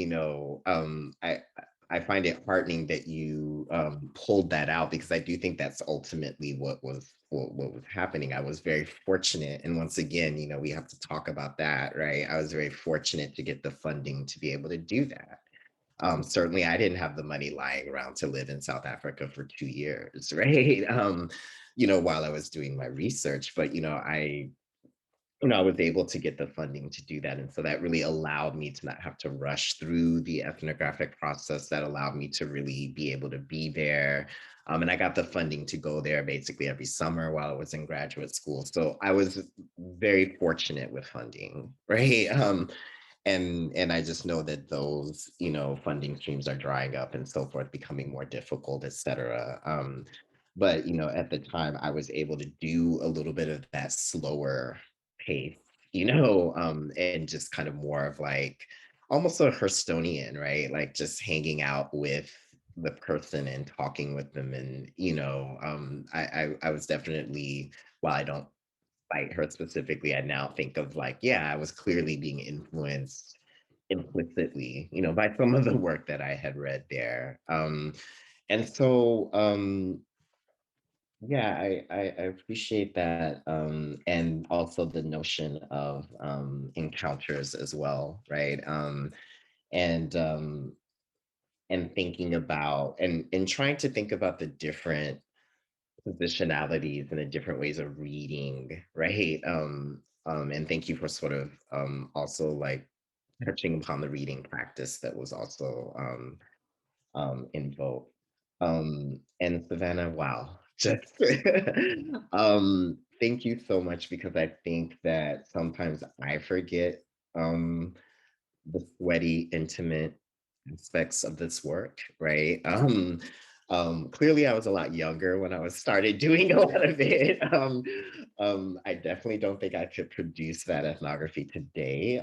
I find it heartening that you pulled that out because I do think that's ultimately what was happening. I was very fortunate, and once again, we have to talk about that, right? I was very fortunate to get the funding to be able to do that. Certainly, I didn't have the money lying around to live in South Africa for 2 years, right? While I was doing my research, but I was able to get the funding to do that. And so that really allowed me to not have to rush through the ethnographic process. That allowed me to really be able to be there. And I got the funding to go there basically every summer while I was in graduate school. So I was very fortunate with funding, right? And I just know that those, funding streams are drying up and so forth, becoming more difficult, et cetera. But at the time I was able to do a little bit of that slower pace, and just kind of more of like almost a Herstonian, right? Like just hanging out with the person and talking with them. And, I was definitely, while I don't fight her specifically, I now think of like, yeah, I was clearly being influenced implicitly, by some of the work that I had read there. And so, yeah, I appreciate that, and also the notion of encounters as well, right? And and thinking about and trying to think about the different positionalities and the different ways of reading, right? And thank you for sort of also like touching upon the reading practice that was also invoked. And Savannah, wow, just thank you so much because I think that sometimes I forget um, the sweaty, intimate aspects of this work, right? Clearly, I was a lot younger when I was started doing a lot of it. I definitely don't think I could produce that ethnography today,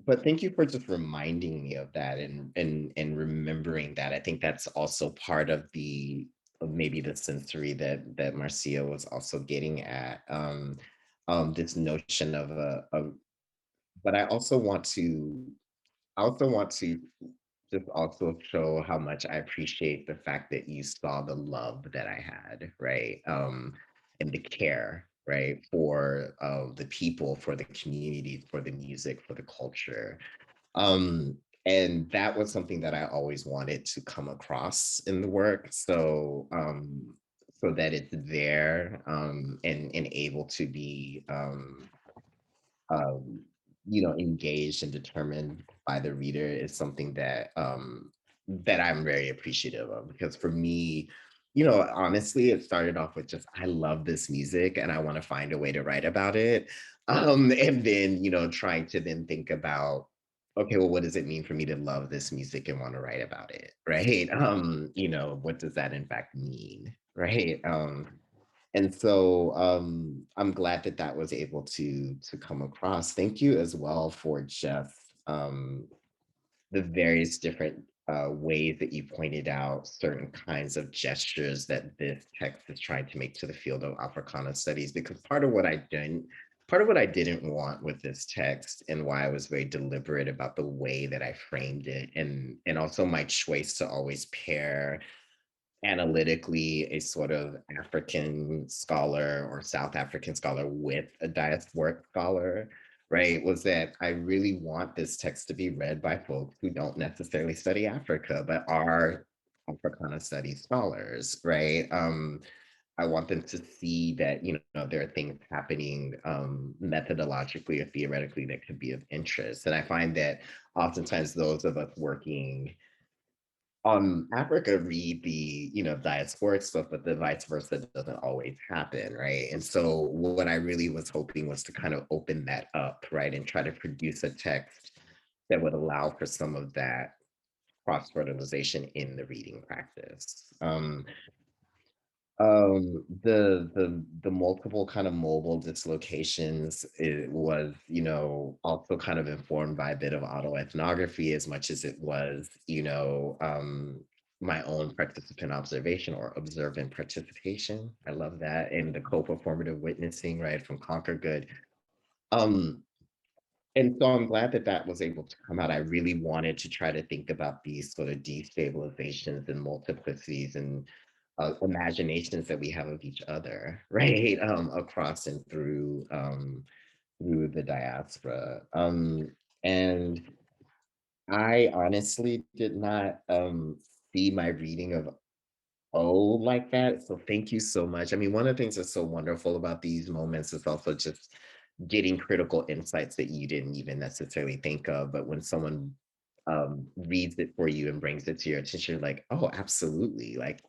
but thank you for just reminding me of that and remembering that. I think that's also part of the of maybe the sensory that Marcia was also getting at. This notion of but I also want to just also show how much I appreciate the fact that you saw the love that I had, right? And the care, right, for the people, for the community, for the music, for the culture. Um, and that was something that I always wanted to come across in the work. So that it's there and able to be um, engaged and determined by the reader is something that I'm very appreciative of because for me, honestly, it started off with just I love this music and I want to find a way to write about it. And then, trying to then think about, okay, well, what does it mean for me to love this music and want to write about it? Right. What does that in fact mean? Right. And so I'm glad that that was able to come across. Thank you as well for just the various different ways that you pointed out certain kinds of gestures that this text is trying to make to the field of Africana studies. Because part of what I didn't want with this text, and why I was very deliberate about the way that I framed it, and also my choice to always pair analytically a sort of African scholar or South African scholar with a diasporic scholar, right, was that I really want this text to be read by folks who don't necessarily study Africa, but are Africana studies scholars, right? I want them to see that, there are things happening methodologically or theoretically that could be of interest. And I find that oftentimes those of us working Africa read the, diasporic stuff, but the vice versa doesn't always happen, right? And so what I really was hoping was to kind of open that up, right? And try to produce a text that would allow for some of that cross-fertilization in the reading practice. The multiple kind of mobile dislocations, it was, also kind of informed by a bit of autoethnography as much as it was, my own participant observation or observant participation. I love that. And the co-performative witnessing, right, from Conquer Good. Um, and so I'm glad that that was able to come out. I really wanted to try to think about these sort of destabilizations and multiplicities and imaginations that we have of each other, right, across and through the diaspora. And I honestly did not see my reading of O like that. So thank you so much. I mean, one of the things that's so wonderful about these moments is also just getting critical insights that you didn't even necessarily think of. But when someone reads it for you and brings it to your attention, you're like, oh, absolutely. Like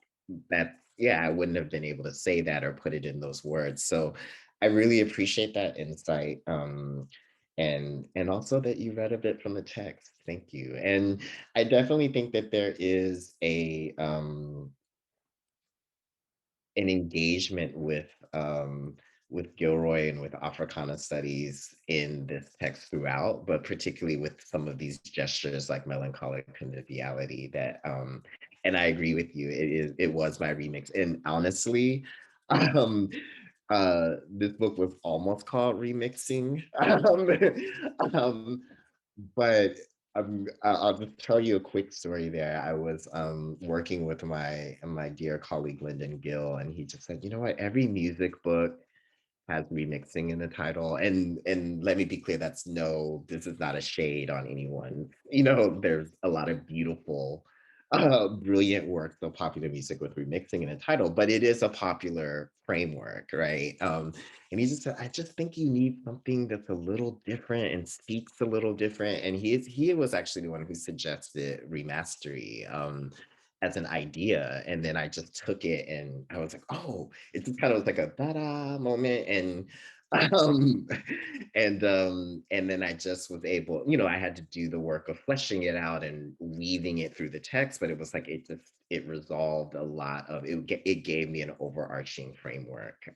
that, yeah, I wouldn't have been able to say that or put it in those words. So I really appreciate that insight. And also that you read a bit from the text. Thank you. And I definitely think that there is an engagement with Gilroy and with Africana studies in this text throughout, but particularly with some of these gestures like melancholic conviviality that and I agree with you, it was my remix. And honestly, um this book was almost called remixing. Um, but I'll just tell you a quick story there. I was working with my dear colleague Lyndon Gill, and he just said, you know what, every music book has remixing in the title. And let me be clear, this is not a shade on anyone. There's a lot of beautiful, brilliant works of popular music with remixing in the title, but it is a popular framework, right? And he just said, I just think you need something that's a little different and speaks a little different. And he was actually the one who suggested remastery. As an idea, and then I just took it and I was like, oh, it just kind of was like a da-da moment. Um and then I just was able, I had to do the work of fleshing it out and weaving it through the text, but it was like it resolved a lot of it. It gave me an overarching framework,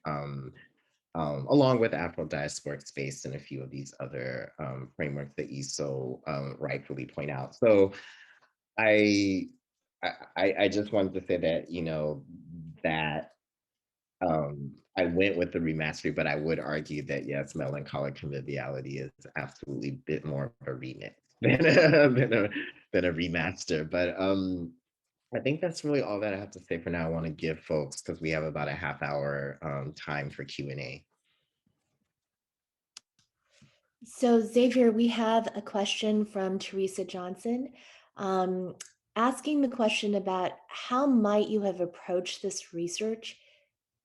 along with Afro diasporic space and a few of these other frameworks that you so rightfully point out. So I I just wanted to say that, that I went with the remastery, but I would argue that yes, melancholic conviviality is absolutely a bit more of a remix than a remaster. But I think that's really all that I have to say for now. I want to give folks, because we have about a half hour time for Q&A. So, Xavier, we have a question from Teresa Johnson, um, asking the question about how might you have approached this research,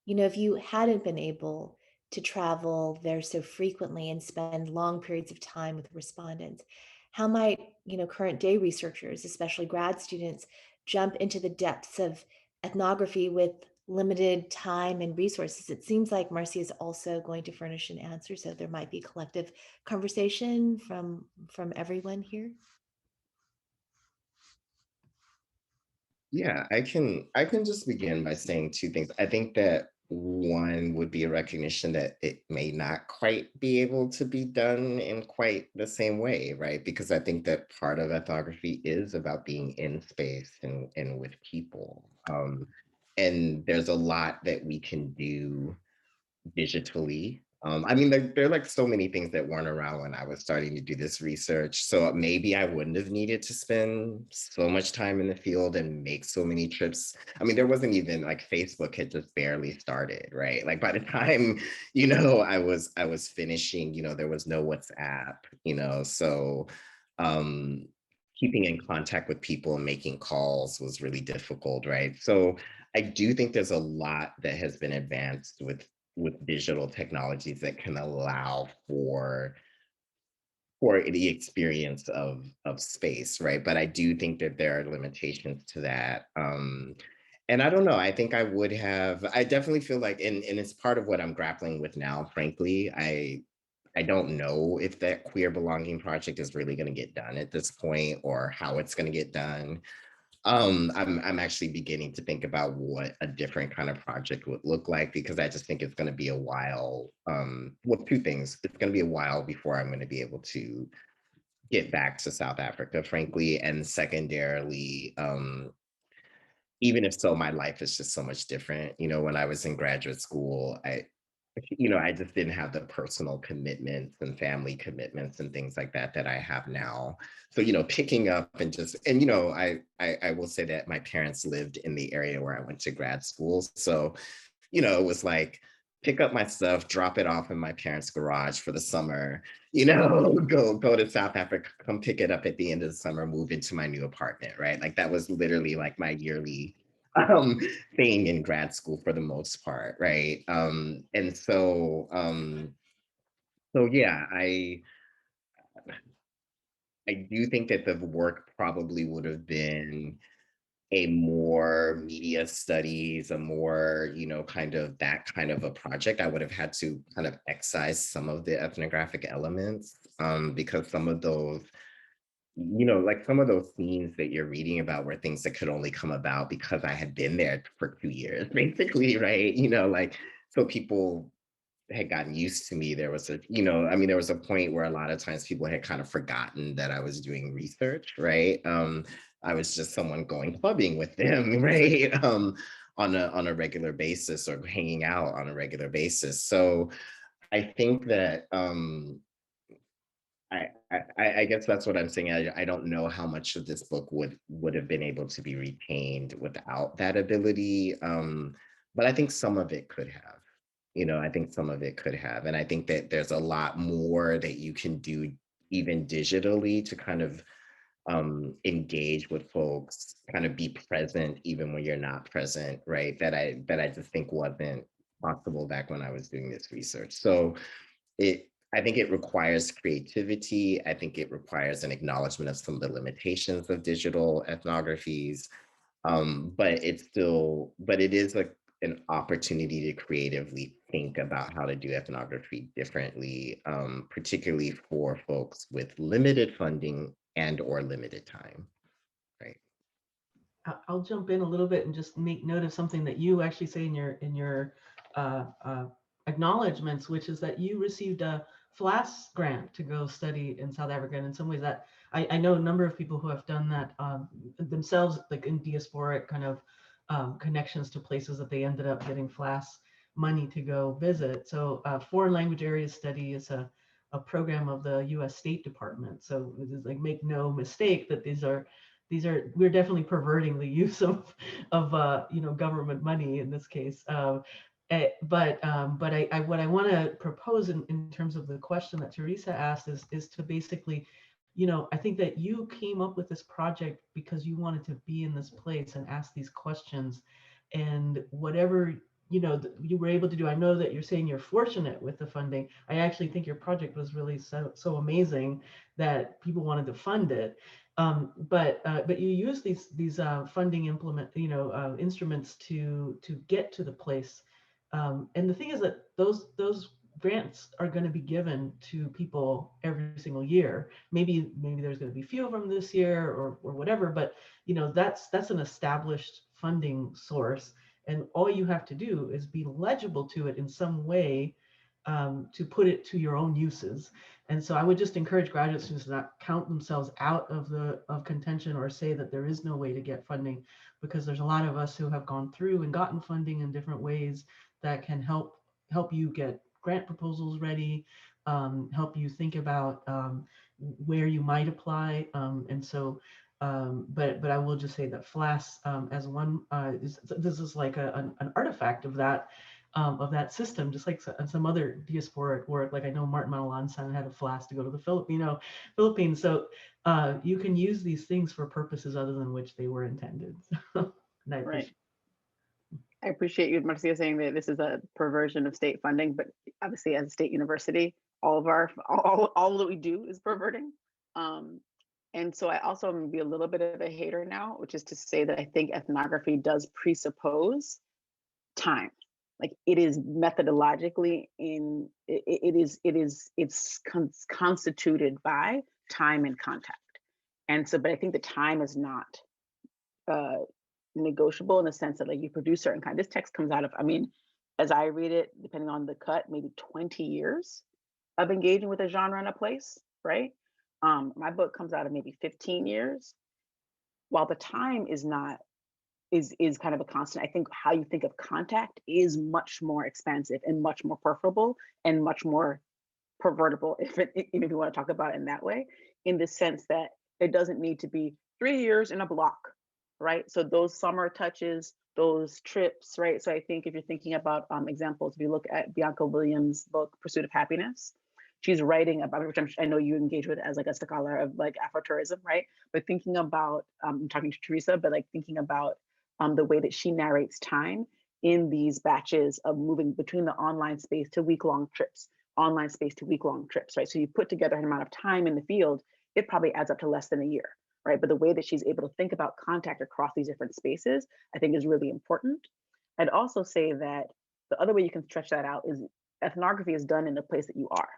if you hadn't been able to travel there so frequently and spend long periods of time with respondents. How might, current day researchers, especially grad students, jump into the depths of ethnography with limited time and resources? It seems like Marcia is also going to furnish an answer, so there might be collective conversation from everyone here. Yeah, I can just begin by saying two things. I think that one would be a recognition that it may not quite be able to be done in quite the same way, right? Because I think that part of ethnography is about being in space and with people. And there's a lot that we can do digitally. I mean, there are like so many things that weren't around when I was starting to do this research. So maybe I wouldn't have needed to spend so much time in the field and make so many trips. I mean, there wasn't even like Facebook had just barely started, right? Like by the time, I was finishing, there was no WhatsApp, so um keeping in contact with people and making calls was really difficult, right? So I do think there's a lot that has been advanced with digital technologies that can allow for the experience of space, right? But I do think that there are limitations to that. And I don't know, I think I definitely feel like, and it's part of what I'm grappling with now, frankly. I don't know if that queer belonging project is really going to get done at this point or how it's going to get done. I'm actually beginning to think about what a different kind of project would look like because I just think it's going to be a while. Well, two things. It's going to be a while before I'm going to be able to get back to South Africa, frankly, and secondarily, even if so, my life is just so much different. When I was in graduate school, I just didn't have the personal commitments and family commitments and things like that that I have now. So, picking up and I will say that my parents lived in the area where I went to grad school. So, it was like pick up my stuff, drop it off in my parents' garage for the summer, go to South Africa, come pick it up at the end of the summer, move into my new apartment, right? Like that was literally like my yearly um thing in grad school for the most part, right? And so yeah, I do think that the work probably would have been a more media studies, a more, kind of that kind of a project. I would have had to kind of excise some of the ethnographic elements, because some of those, like some of those scenes that you're reading about were things that could only come about because I had been there for 2 years, basically, right? Like so people had gotten used to me. There was a point where a lot of times people had kind of forgotten that I was doing research, right? I was just someone going clubbing with them, right? On a regular basis or hanging out on a regular basis. So I think that I guess that's what I'm saying. I don't know how much of this book would have been able to be retained without that ability. But I think some of it could have. I think some of it could have. And I think that there's a lot more that you can do even digitally to kind of engage with folks, kind of be present even when you're not present, right? That I just think wasn't possible back when I was doing this research. So I think it requires creativity. I think it requires an acknowledgement of some of the limitations of digital ethnographies. But it is like an opportunity to creatively think about how to do ethnography differently, particularly for folks with limited funding and or limited time, right? I'll jump in a little bit and just make note of something that you actually say in your uh, uh, acknowledgments, which is that you received a FLAS grant to go study in South Africa. And in some ways, that I know a number of people who have done that themselves, like in diasporic kind of connections to places that they ended up getting FLAS money to go visit. So foreign language areas study is a program of the U.S. State Department. So it is like make no mistake that these are we're definitely perverting the use of government money in this case. But I what I want to propose in terms of the question that Teresa asked is to basically, I think that you came up with this project because you wanted to be in this place and ask these questions, and whatever you were able to do. I know that you're saying you're fortunate with the funding. I actually think your project was really so amazing that people wanted to fund it. But you use these funding instruments to get to the place. And the thing is that those grants are going to be given to people every single year. Maybe there's going to be few of them this year or whatever. But that's an established funding source. And all you have to do is be legible to it in some way, to put it to your own uses. And so I would just encourage graduate students to not count themselves out of contention or say that there is no way to get funding, because there's a lot of us who have gone through and gotten funding in different ways that can help you get grant proposals ready, help you think about where you might apply. But I will just say that FLAS, as one, this is like an artifact of that system, just like some other diasporic work. Like I know Martin Manalansan had a FLAS to go to the Philippines. So you can use these things for purposes other than which they were intended. And I Right. appreciate. I appreciate you, Marcia, saying that this is a perversion of state funding, but obviously as a state university, all that we do is perverting. And so I also am gonna be a little bit of a hater now, which is to say that I think ethnography does presuppose time. Like it is methodologically it's constituted by time and contact. And so, but I think the time is not uh, negotiable in the sense that like you produce certain kind. This text comes out of, I mean, as I read it, depending on the cut, maybe 20 years of engaging with a genre and a place, right? My book comes out of maybe 15 years. While the time is not is kind of a constant, I think how you think of contact is much more expansive and much more preferable and much more pervertible, if you want to talk about it in that way, in the sense that it doesn't need to be 3 years in a block, right? So those summer touches, those trips, right? So I think if you're thinking about examples, if you look at Bianca Williams' book, Pursuit of Happiness, she's writing about, which I know you engage with as like a scholar of like Afrotourism, right? But thinking about, I'm talking to Teresa, but like thinking about the way that she narrates time in these batches of moving between the online space to week-long trips, online space to week-long trips, right? So you put together an amount of time in the field, it probably adds up to less than a year, right? But the way that she's able to think about contact across these different spaces, I think is really important. I'd also say that the other way you can stretch that out is ethnography is done in the place that you are,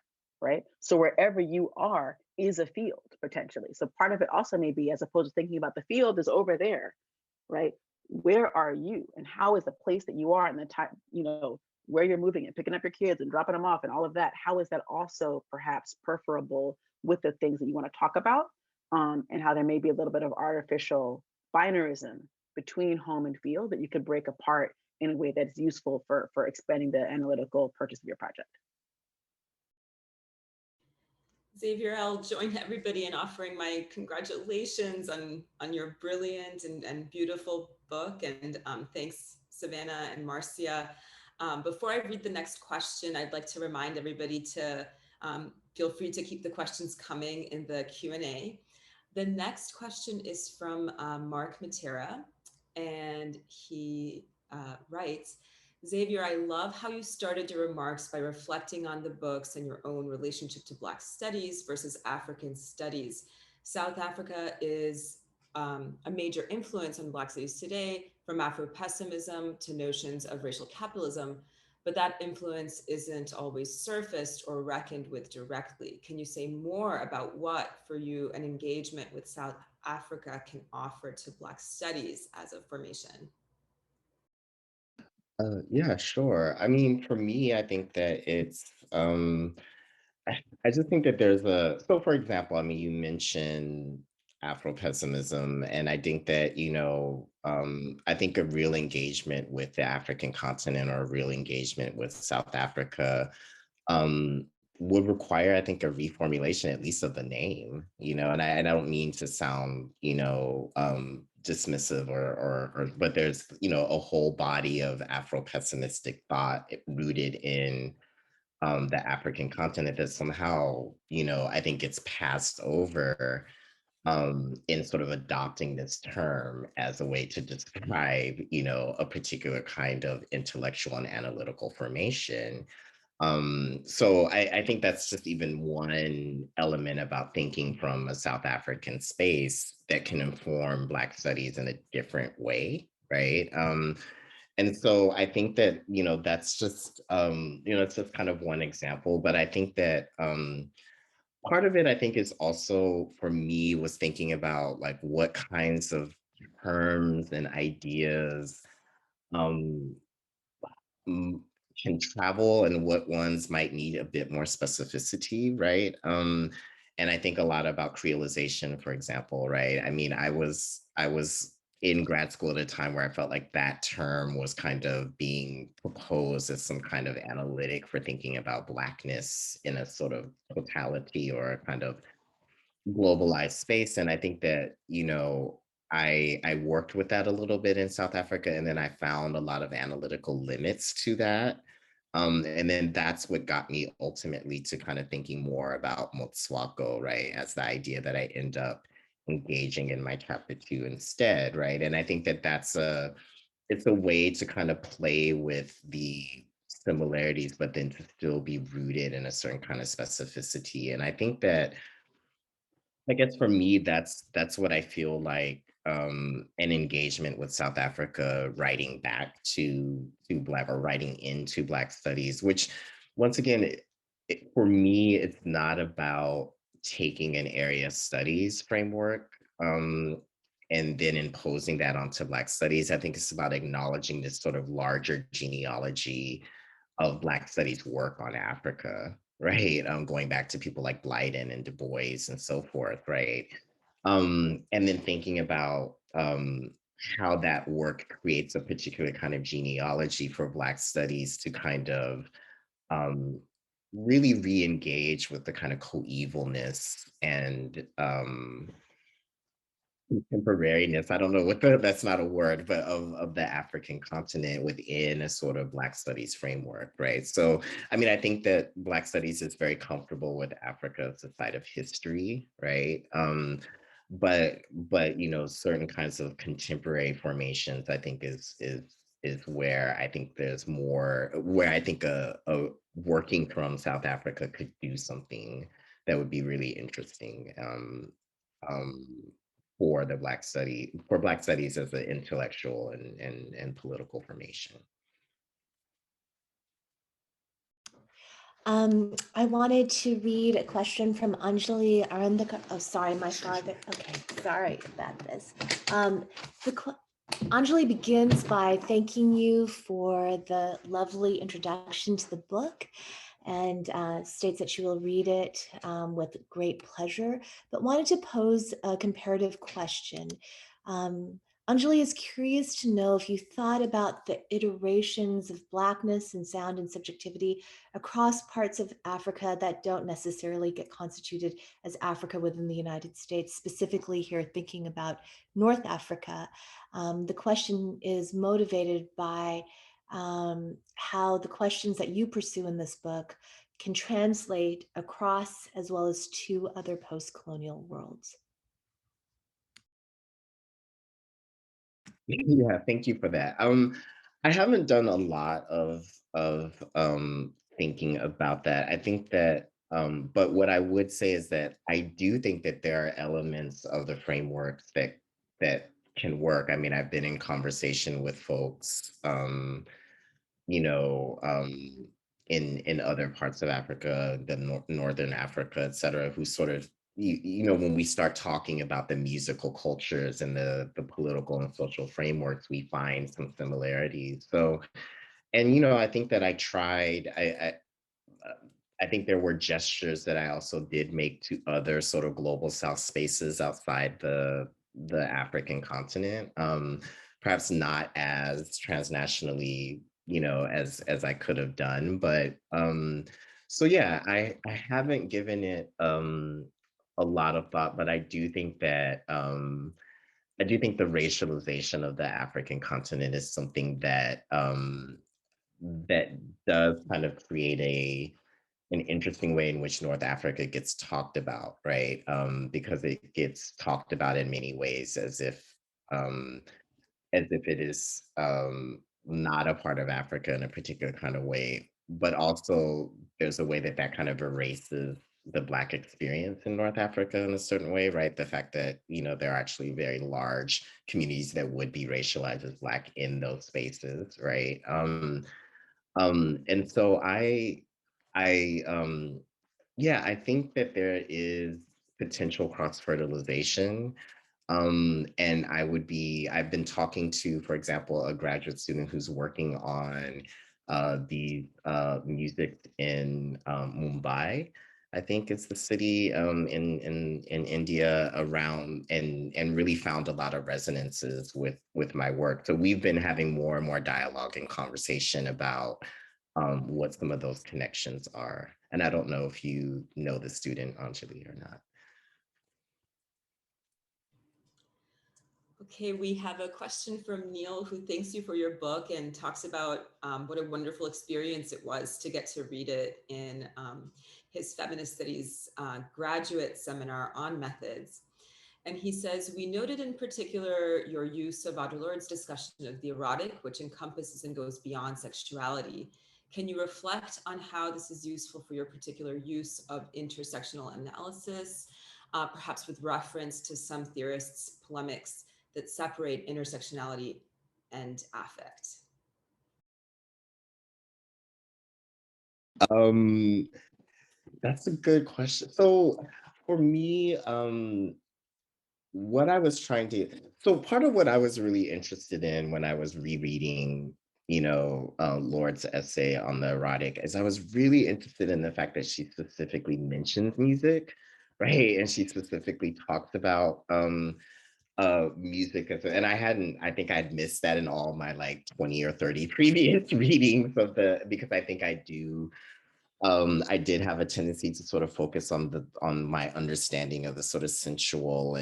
right? So wherever you are is a field potentially. So part of it also may be, as opposed to thinking about the field is over there, right? Where are you and how is the place that you are and the time, where you're moving and picking up your kids and dropping them off and all of that, how is that also perhaps preferable with the things that you want to talk about, and how there may be a little bit of artificial binarism between home and field that you could break apart in a way that's useful for expanding the analytical purpose of your project. Xavier, I'll join everybody in offering my congratulations on your brilliant and beautiful book. And thanks, Savannah and Marcia. Before I read the next question, I'd like to remind everybody to feel free to keep the questions coming in the Q&A. The next question is from Mark Matera, and he writes, Xavier, I love how you started your remarks by reflecting on the books and your own relationship to Black studies versus African studies. South Africa is a major influence on Black studies today, from Afro-pessimism to notions of racial capitalism, but that influence isn't always surfaced or reckoned with directly. Can you say more about what, for you, an engagement with South Africa can offer to Black studies as a formation? Yeah, sure. I mean, for me, I think that I just think that so for example, I mean, you mentioned Afro-pessimism, and I think that, I think a real engagement with the African continent or a real engagement with South Africa um, would require, I think, a reformulation, at least of the name, and I don't mean to sound, dismissive but there's, a whole body of Afro-pessimistic thought rooted in the African continent that somehow, I think gets passed over in sort of adopting this term as a way to describe, a particular kind of intellectual and analytical formation. So I think that's just even one element about thinking from a South African space that can inform Black studies in a different way, right? And so I think that, that's just, it's just kind of one example, but I think that part of it, I think, is also for me was thinking about like what kinds of terms and ideas um, mm, can travel and what ones might need a bit more specificity, right? And I think a lot about creolization, for example, right? I mean, I was in grad school at a time where I felt like that term was kind of being proposed as some kind of analytic for thinking about Blackness in a sort of totality or a kind of globalized space. And I think that, I worked with that a little bit in South Africa, and then I found a lot of analytical limits to that. And then that's what got me ultimately to kind of thinking more about Motswako, right, as the idea that I end up engaging in my chapter two instead, right? And I think that it's a way to kind of play with the similarities, but then to still be rooted in a certain kind of specificity. And I think that I guess for me, that's what I feel like an engagement with South Africa, writing back to Black or writing into Black studies, which once again, for me, it's not about taking an area studies framework and then imposing that onto Black studies. I think it's about acknowledging this sort of larger genealogy of Black studies work on Africa, right? Going back to people like Blyden and Du Bois and so forth, right? And then thinking about how that work creates a particular kind of genealogy for Black studies to kind of um, really re-engage with the kind of coevalness and contemporariness. I don't know what that's not a word, but of the African continent within a sort of Black studies framework, right? So, I mean, I think that Black studies is very comfortable with Africa as a site of history, right? But certain kinds of contemporary formations, I think is where I think there's more, where I think a working from South Africa could do something that would be really interesting. Um, for the Black studies as an intellectual and political formation. I wanted to read a question from Anjali Arandaka. Oh, sorry, my father. Okay, sorry about this. Anjali begins by thanking you for the lovely introduction to the book and states that she will read it with great pleasure, but wanted to pose a comparative question. Um, Anjali is curious to know if you thought about the iterations of Blackness and sound and subjectivity across parts of Africa that don't necessarily get constituted as Africa within the United States, specifically here thinking about North Africa. The question is motivated by how the questions that you pursue in this book can translate across as well as to other post-colonial worlds. Yeah, thank you for that. I haven't done a lot of thinking about that. I think that, but what I would say is that I do think that there are elements of the frameworks that can work. I mean, I've been in conversation with folks, you know, in other parts of Africa, the Northern Africa, et cetera, who sort of, when we start talking about the musical cultures and the political and social frameworks, we find some similarities. So, and I think that uh, I think there were gestures that I also did make to other sort of global South spaces outside the African continent. Perhaps not as transnationally, as I could have done, but so yeah, I haven't given it a lot of thought, but I do think the racialization of the African continent is something that does kind of create an interesting way in which North Africa gets talked about, right? Because it gets talked about in many ways um, as if it is not a part of Africa in a particular kind of way, but also there's a way that that kind of erases the Black experience in North Africa in a certain way, right? The fact that, there are actually very large communities that would be racialized as Black in those spaces, right? And so I yeah, I think that there is potential cross fertilization. And I've been talking to, for example, a graduate student who's working on the music in Mumbai. I think it's the city in India around, and really found a lot of resonances with my work. So we've been having more and more dialogue and conversation about what some of those connections are. And I don't know if you know the student Anjali or not. Okay, we have a question from Neil, who thanks you for your book and talks about what a wonderful experience it was to get to read it in his feminist studies graduate seminar on methods. And he says, we noted in particular your use of Audre Lorde's discussion of the erotic, which encompasses and goes beyond sexuality. Can you reflect on how this is useful for your particular use of intersectional analysis, perhaps with reference to some theorists' polemics that separate intersectionality and affect? That's a good question. So for me, what I was trying to, so part of what I was really interested in when I was rereading, Lord's essay on the erotic, is I was really interested in the fact that she specifically mentions music, right? And she specifically talks about music and I think I'd missed that in all my like 20 or 30 previous readings of because I think I did have a tendency to sort of focus on my understanding of the sort of sensual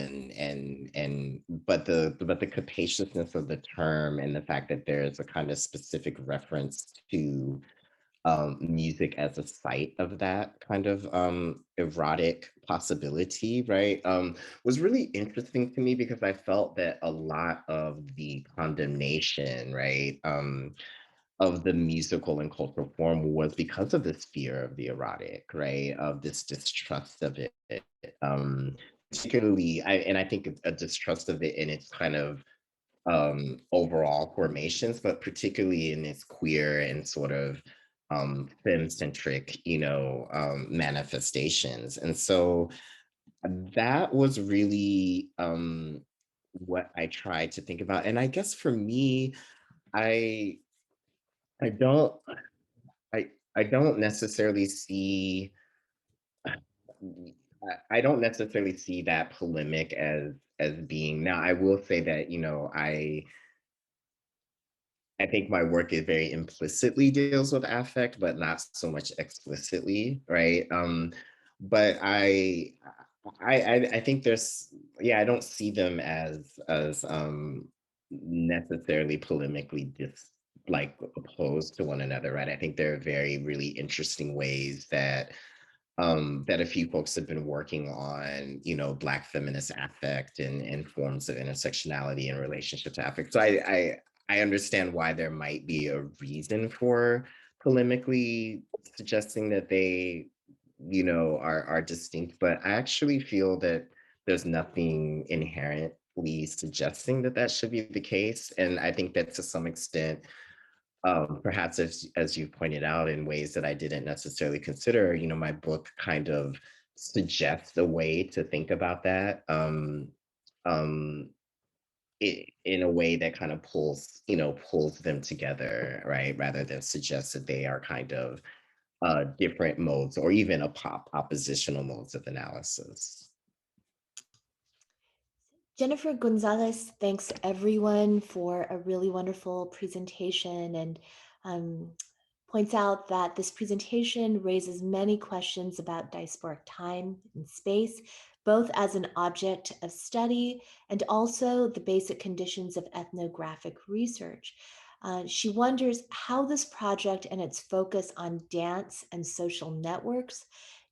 but the capaciousness of the term, and the fact that there's a kind of specific reference to music as a site of that kind of erotic possibility, right? Was really interesting to me, because I felt that a lot of the condemnation, right? Of the musical and cultural form was because of this fear of the erotic, right? Of this distrust of it. Particularly, I think a distrust of it in its kind of overall formations, but particularly in its queer and sort of femme-centric, manifestations. And so that was really what I tried to think about. And I guess for me, I I don't I don't necessarily see I don't necessarily see that polemic as being. Now, I will say that, I think my work is very implicitly deals with affect, but not so much explicitly, right? But I think I don't see them as necessarily polemically like opposed to one another, right? I think there are very really interesting ways that a few folks have been working on, Black feminist affect and forms of intersectionality in relationship to affect. So I understand why there might be a reason for polemically suggesting that they, are distinct, but I actually feel that there's nothing inherently suggesting that that should be the case. And I think that to some extent, perhaps as you pointed out, in ways that I didn't necessarily consider, my book kind of suggests a way to think about that, um, in a way that kind of pulls them together, right? Rather than suggest that they are kind of different modes, or even oppositional modes of analysis. Jennifer Gonzalez thanks everyone for a really wonderful presentation, and um, points out that this presentation raises many questions about diasporic time and space, both as an object of study and also the basic conditions of ethnographic research. She wonders how this project and its focus on dance and social networks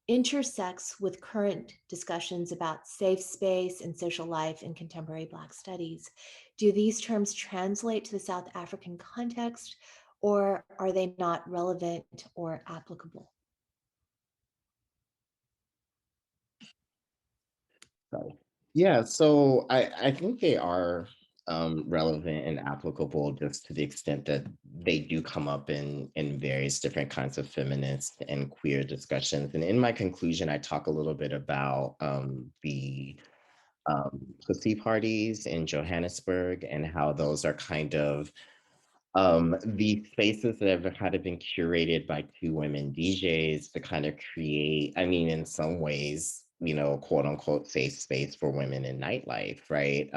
intersects with current discussions about safe space and social life in contemporary Black studies. Do these terms translate to the South African context, or are they not relevant or applicable? So, yeah, so I think they are relevant and applicable, just to the extent that they do come up in various different kinds of feminist and queer discussions. And in my conclusion, I talk a little bit about pussy parties in Johannesburg, and how those are kind of these spaces that have kind of been curated by two women DJs to kind of create, I mean, in some ways, you know, quote unquote, safe space for women in nightlife, right?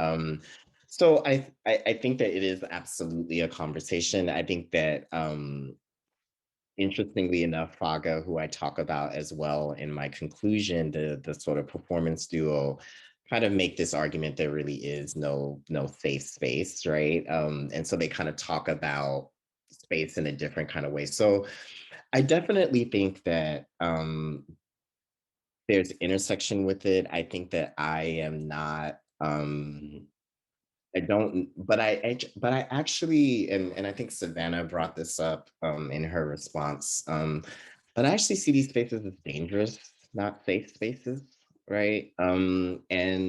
So I think that it is absolutely a conversation. I think that interestingly enough, Faga, who I talk about as well in my conclusion, the sort of performance duo, kind of make this argument there really is no safe space, right? And so they kind of talk about space in a different kind of way. So I definitely think that there's intersection with it. I think that I am not I don't, but I actually, and I think Savannah brought this up in her response. But I actually see these spaces as dangerous, not safe spaces, right? And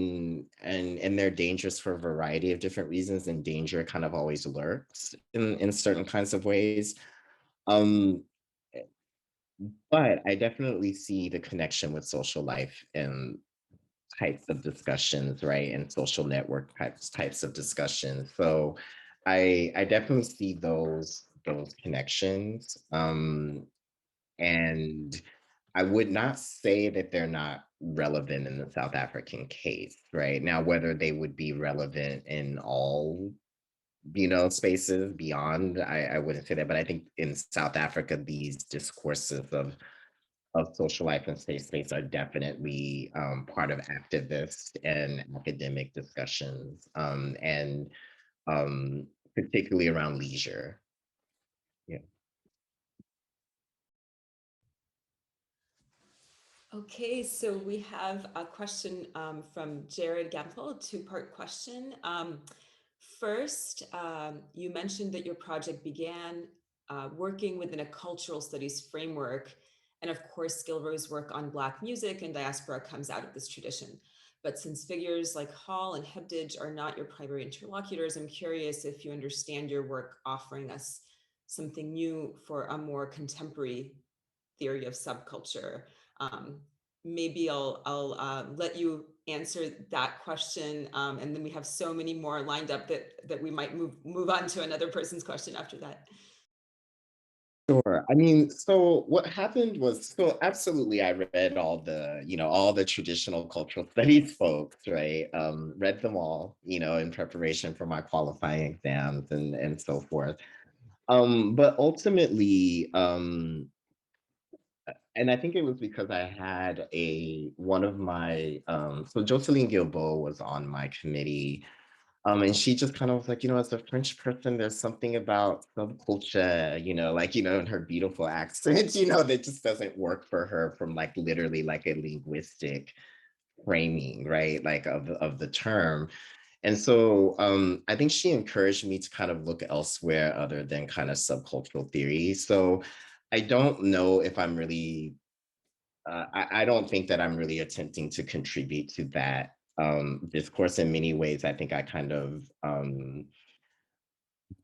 they're dangerous for a variety of different reasons, and danger kind of always lurks in certain kinds of ways. Um, but I definitely see the connection with social life and types of discussions, right? And social network types of discussions. So I definitely see those connections. And I would not say that they're not relevant in the South African case, right? Now, whether they would be relevant in all, you know, spaces beyond, I wouldn't say that, but I think in South Africa, these discourses of social life and safe space are definitely part of activist and academic discussions, and um, particularly around leisure. Yeah. Okay, so we have a question from Jared Gampel, a two-part question. First, you mentioned that your project began working within a cultural studies framework, and of course, Gilroy's work on Black music and diaspora comes out of this tradition. But since figures like Hall and Hebditch are not your primary interlocutors, I'm curious if you understand your work offering us something new for a more contemporary theory of subculture. Um, Maybe I'll let you answer that question, and then we have so many more lined up that we might move on to another person's question after that. Sure. I mean, so what happened was, so absolutely, I read all the, you know, all the traditional cultural studies folks, right? Read them all, you know, in preparation for my qualifying exams and so forth. But ultimately, and I think it was because I had one of my so Jocelyn Guilbeault was on my committee. And she just kind of was like, you know, as a French person, there's something about subculture, you know, like, you know, in her beautiful accent, you know, that just doesn't work for her from like literally like a linguistic framing, right? Like of the term. And so I think she encouraged me to kind of look elsewhere other than kind of subcultural theory. So I don't know if I'm really I don't think that I'm really attempting to contribute to that discourse in many ways. I think I kind of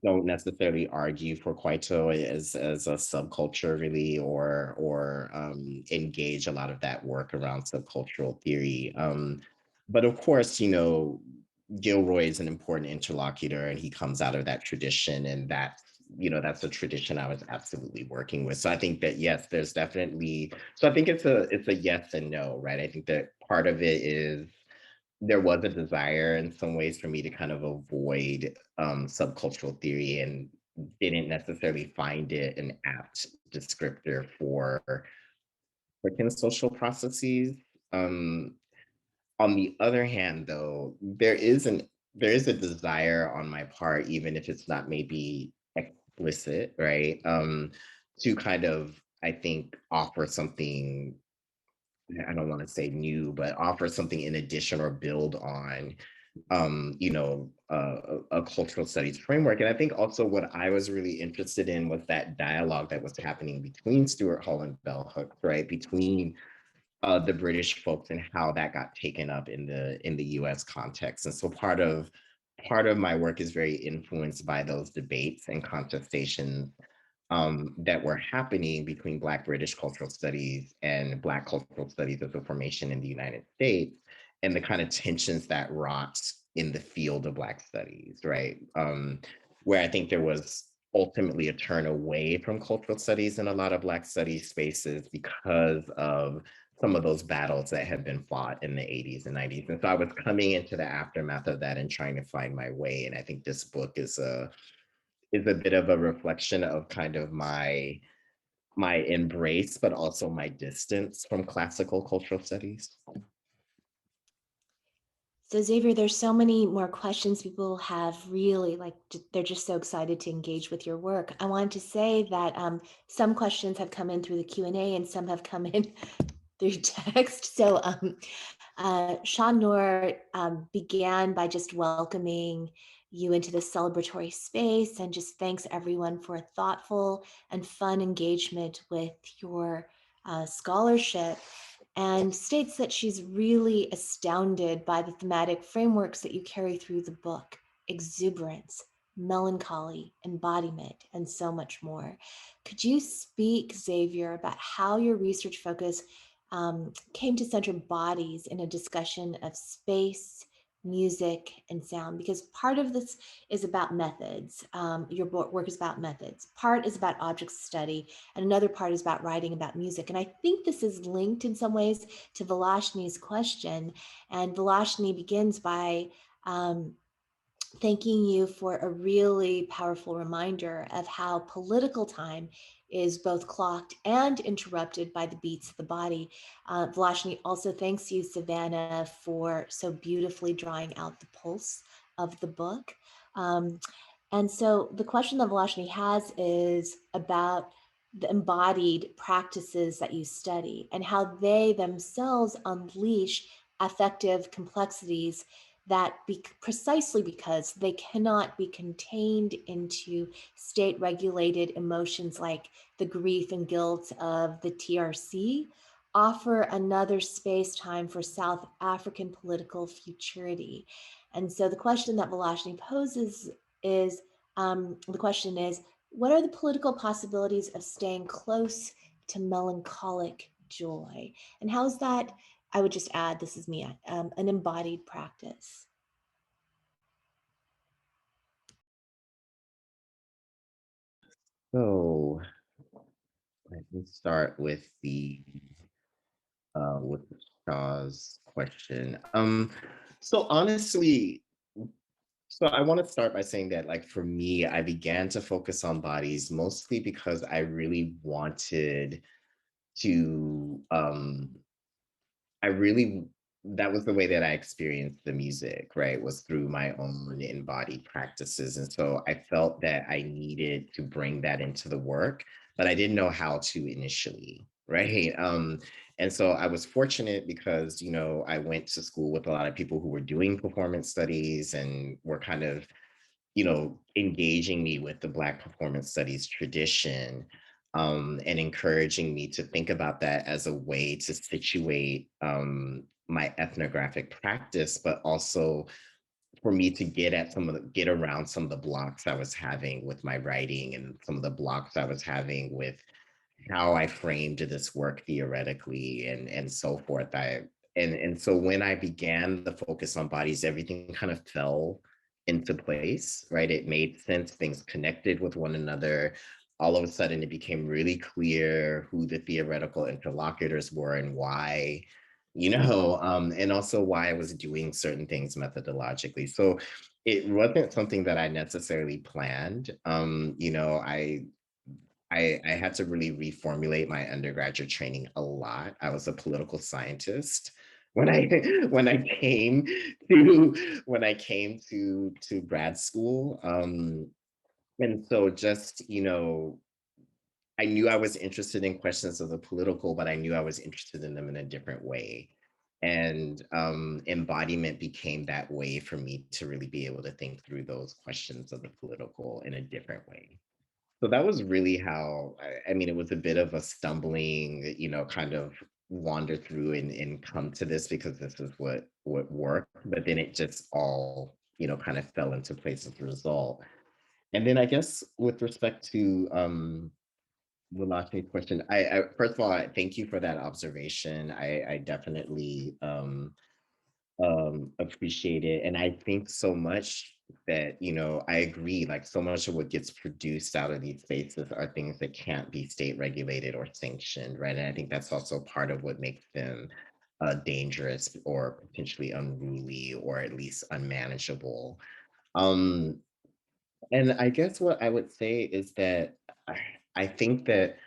don't necessarily argue for Kwaito as a subculture really, or engage a lot of that work around subcultural theory. But of course, you know, Gilroy is an important interlocutor, and he comes out of that tradition, and that's, you know, that's a tradition I was absolutely working with. So I think that yes, there's definitely. So I think it's a yes and no, right? I think that part of it is there was a desire in some ways for me to kind of avoid subcultural theory, and didn't necessarily find it an apt descriptor for freaking social processes. Um, on the other hand, though, there is a desire on my part, even if it's not maybe explicit, right? To kind of, I think, offer something, I don't want to say new, but offer something in addition or build on you know, a cultural studies framework. And I think also what I was really interested in was that dialogue that was happening between Stuart Hall and Bell Hooks, right? Between the British folks, and how that got taken up in the US context. And so part of my work is very influenced by those debates and contestations that were happening between Black British cultural studies and Black cultural studies as a formation in the United States. and the kind of tensions that wrought in the field of Black studies, right? Where I think there was ultimately a turn away from cultural studies in a lot of Black studies spaces because of some of those battles that had been fought in the 80s and 90s. And so I was coming into the aftermath of that and trying to find my way. And I think this book is a bit of a reflection of kind of my embrace, but also my distance from classical cultural studies. So Xavier, there's so many more questions people have really like, they're just so excited to engage with your work. I wanted to say that some questions have come in through the Q&A and some have come in through text. So Sean Noor began by just welcoming you into this celebratory space and just thanks everyone for a thoughtful and fun engagement with your scholarship, and states that she's really astounded by the thematic frameworks that you carry through the book: exuberance, melancholy, embodiment, and so much more. Could you speak, Xavier, about how your research focus came to center bodies in a discussion of space, music, and sound? Because part of this is about methods. Your work is about methods. Part is about object study, and another part is about writing about music. And I think this is linked in some ways to Velashni's question. And Velashni begins by thanking you for a really powerful reminder of how political time is both clocked and interrupted by the beats of the body. Velashni also thanks you, Savannah, for so beautifully drawing out the pulse of the book. And so the question that Velashni has is about the embodied practices that you study and how they themselves unleash affective complexities that precisely because they cannot be contained into state regulated emotions like the grief and guilt of the TRC, offer another space time for South African political futurity. And so the question that Velashni poses is, the question is, what are the political possibilities of staying close to melancholic joy? And how is that, I would just add, this is me, an embodied practice? So let me start with Shaw's question. So honestly, so I want to start by saying that, like, for me, I began to focus on bodies mostly because I really wanted to I really that was the way that I experienced the music, right? Was through my own embodied practices. And so I felt that I needed to bring that into the work, but I didn't know how to initially, right? And so I was fortunate because, I went to school with a lot of people who were doing performance studies and were kind of engaging me with the Black performance studies tradition, and encouraging me to think about that as a way to situate my ethnographic practice, but also for me to get around some of the blocks I was having with my writing and some of the blocks I was having with how I framed this work theoretically and so forth. And so when I began the focus on bodies, everything kind of fell into place, right? It made sense, things connected with one another. All of a sudden, it became really clear who the theoretical interlocutors were and why, and also why I was doing certain things methodologically. So it wasn't something that I necessarily planned. I had to really reformulate my undergraduate training a lot. I was a political scientist when I when I came to grad school. And so just, I knew I was interested in questions of the political, but I knew I was interested in them in a different way. And embodiment became that way for me to really be able to think through those questions of the political in a different way. So that was really how, I mean, it was a bit of a stumbling, kind of wander through and come to this because this is what worked. But then it just all, kind of fell into place as a result. And then I guess with respect to the last question, I first of all, thank you for that observation. I definitely appreciate it. And I think so much that, I agree, like so much of what gets produced out of these spaces are things that can't be state regulated or sanctioned, right? And I think that's also part of what makes them dangerous or potentially unruly or at least unmanageable. Um, and I guess what I would say is that I I think that,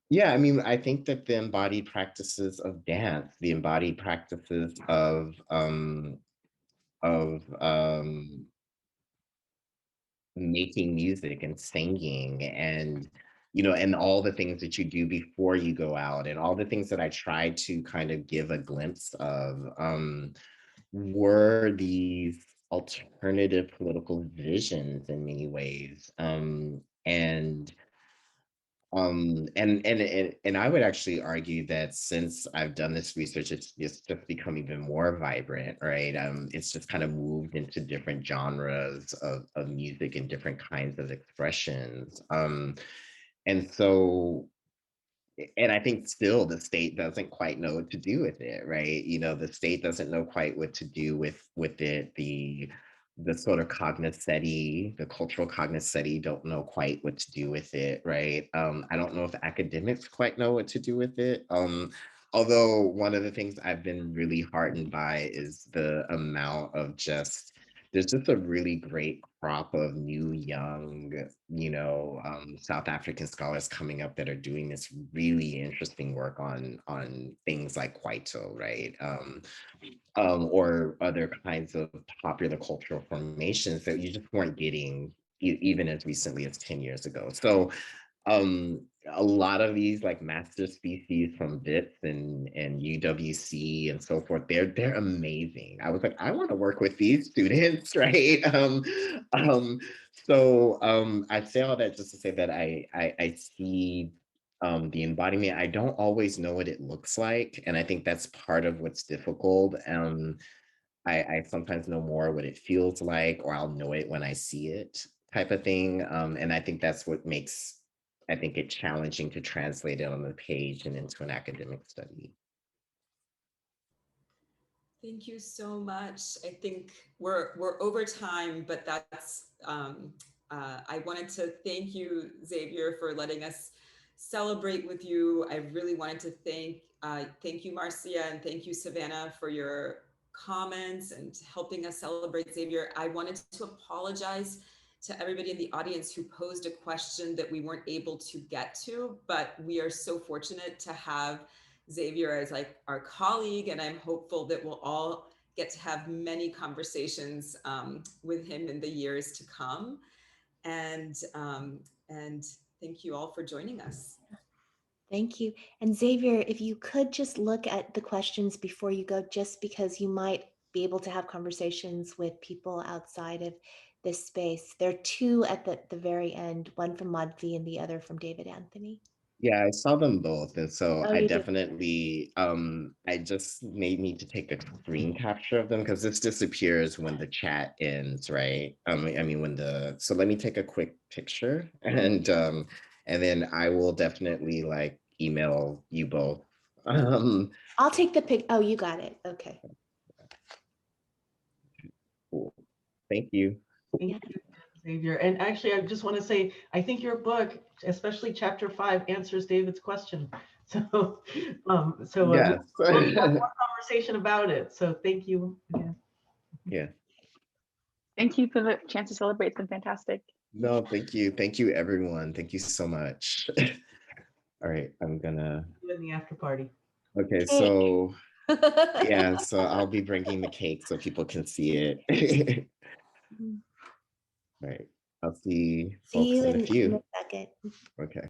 yeah, I mean, I think that the embodied practices of dance, the embodied practices of making music and singing and and all the things that you do before you go out and all the things that I tried to kind of give a glimpse of were these alternative political visions in many ways. And I would actually argue that since I've done this research, it's just become even more vibrant, right? It's just kind of moved into different genres of music and different kinds of expressions. And so and I think still the state doesn't quite know what to do with it, right? The state doesn't know quite what to do with it. The sort of cognoscenti, the cultural cognoscenti don't know quite what to do with it, right? I don't know if academics quite know what to do with it. Although one of the things I've been really heartened by is the amount of there's just a really great crop of new young South African scholars coming up that are doing this really interesting work on things like Kwaito, right? Or other kinds of popular cultural formations that you just weren't getting even as recently as 10 years ago. So a lot of these like master species from BITS and UWC and so forth, they're amazing. I was like, I want to work with these students, right? I say all that just to say that I see the embodiment. I don't always know what it looks like, and I think that's part of what's difficult. I sometimes know more what it feels like, or I'll know it when I see it, type of thing. And I think that's what makes, I think, it challenging to translate it on the page and into an academic study. Thank you so much. I think we're over time, but I wanted to thank you, Xavier, for letting us celebrate with you. I really wanted to thank you, Marcia, and thank you, Savannah, for your comments and helping us celebrate Xavier. I wanted to apologize to everybody in the audience who posed a question that we weren't able to get to, but we are so fortunate to have Xavier as like our colleague, and I'm hopeful that we'll all get to have many conversations with him in the years to come. And thank you all for joining us. Thank you. And Xavier, if you could just look at the questions before you go, just because you might be able to have conversations with people outside of this space. There are two at the very end, one from Madhvi and the other from David Anthony. Yeah, I saw them both, and so Oh, I you do? definitely I just may need to take a screen capture of them because this disappears when the chat ends, right? I mean when so let me take a quick picture and then I will definitely like email you both. I'll take the pic. Oh, you got it. Okay. Cool. Thank you. Thank you, Xavier. And actually, I just want to say, I think your book, especially chapter 5, answers David's question. So, Yes. we'll have more conversation about it. So thank you again. Yeah. Thank you for the chance to celebrate. It's been fantastic. No, thank you. Thank you, everyone. Thank you so much. All right, I'm gonna. In the after party. Okay, so yeah, so I'll be bringing the cake so people can see it. Right. I'll see See folks you in a in a few. second. Okay.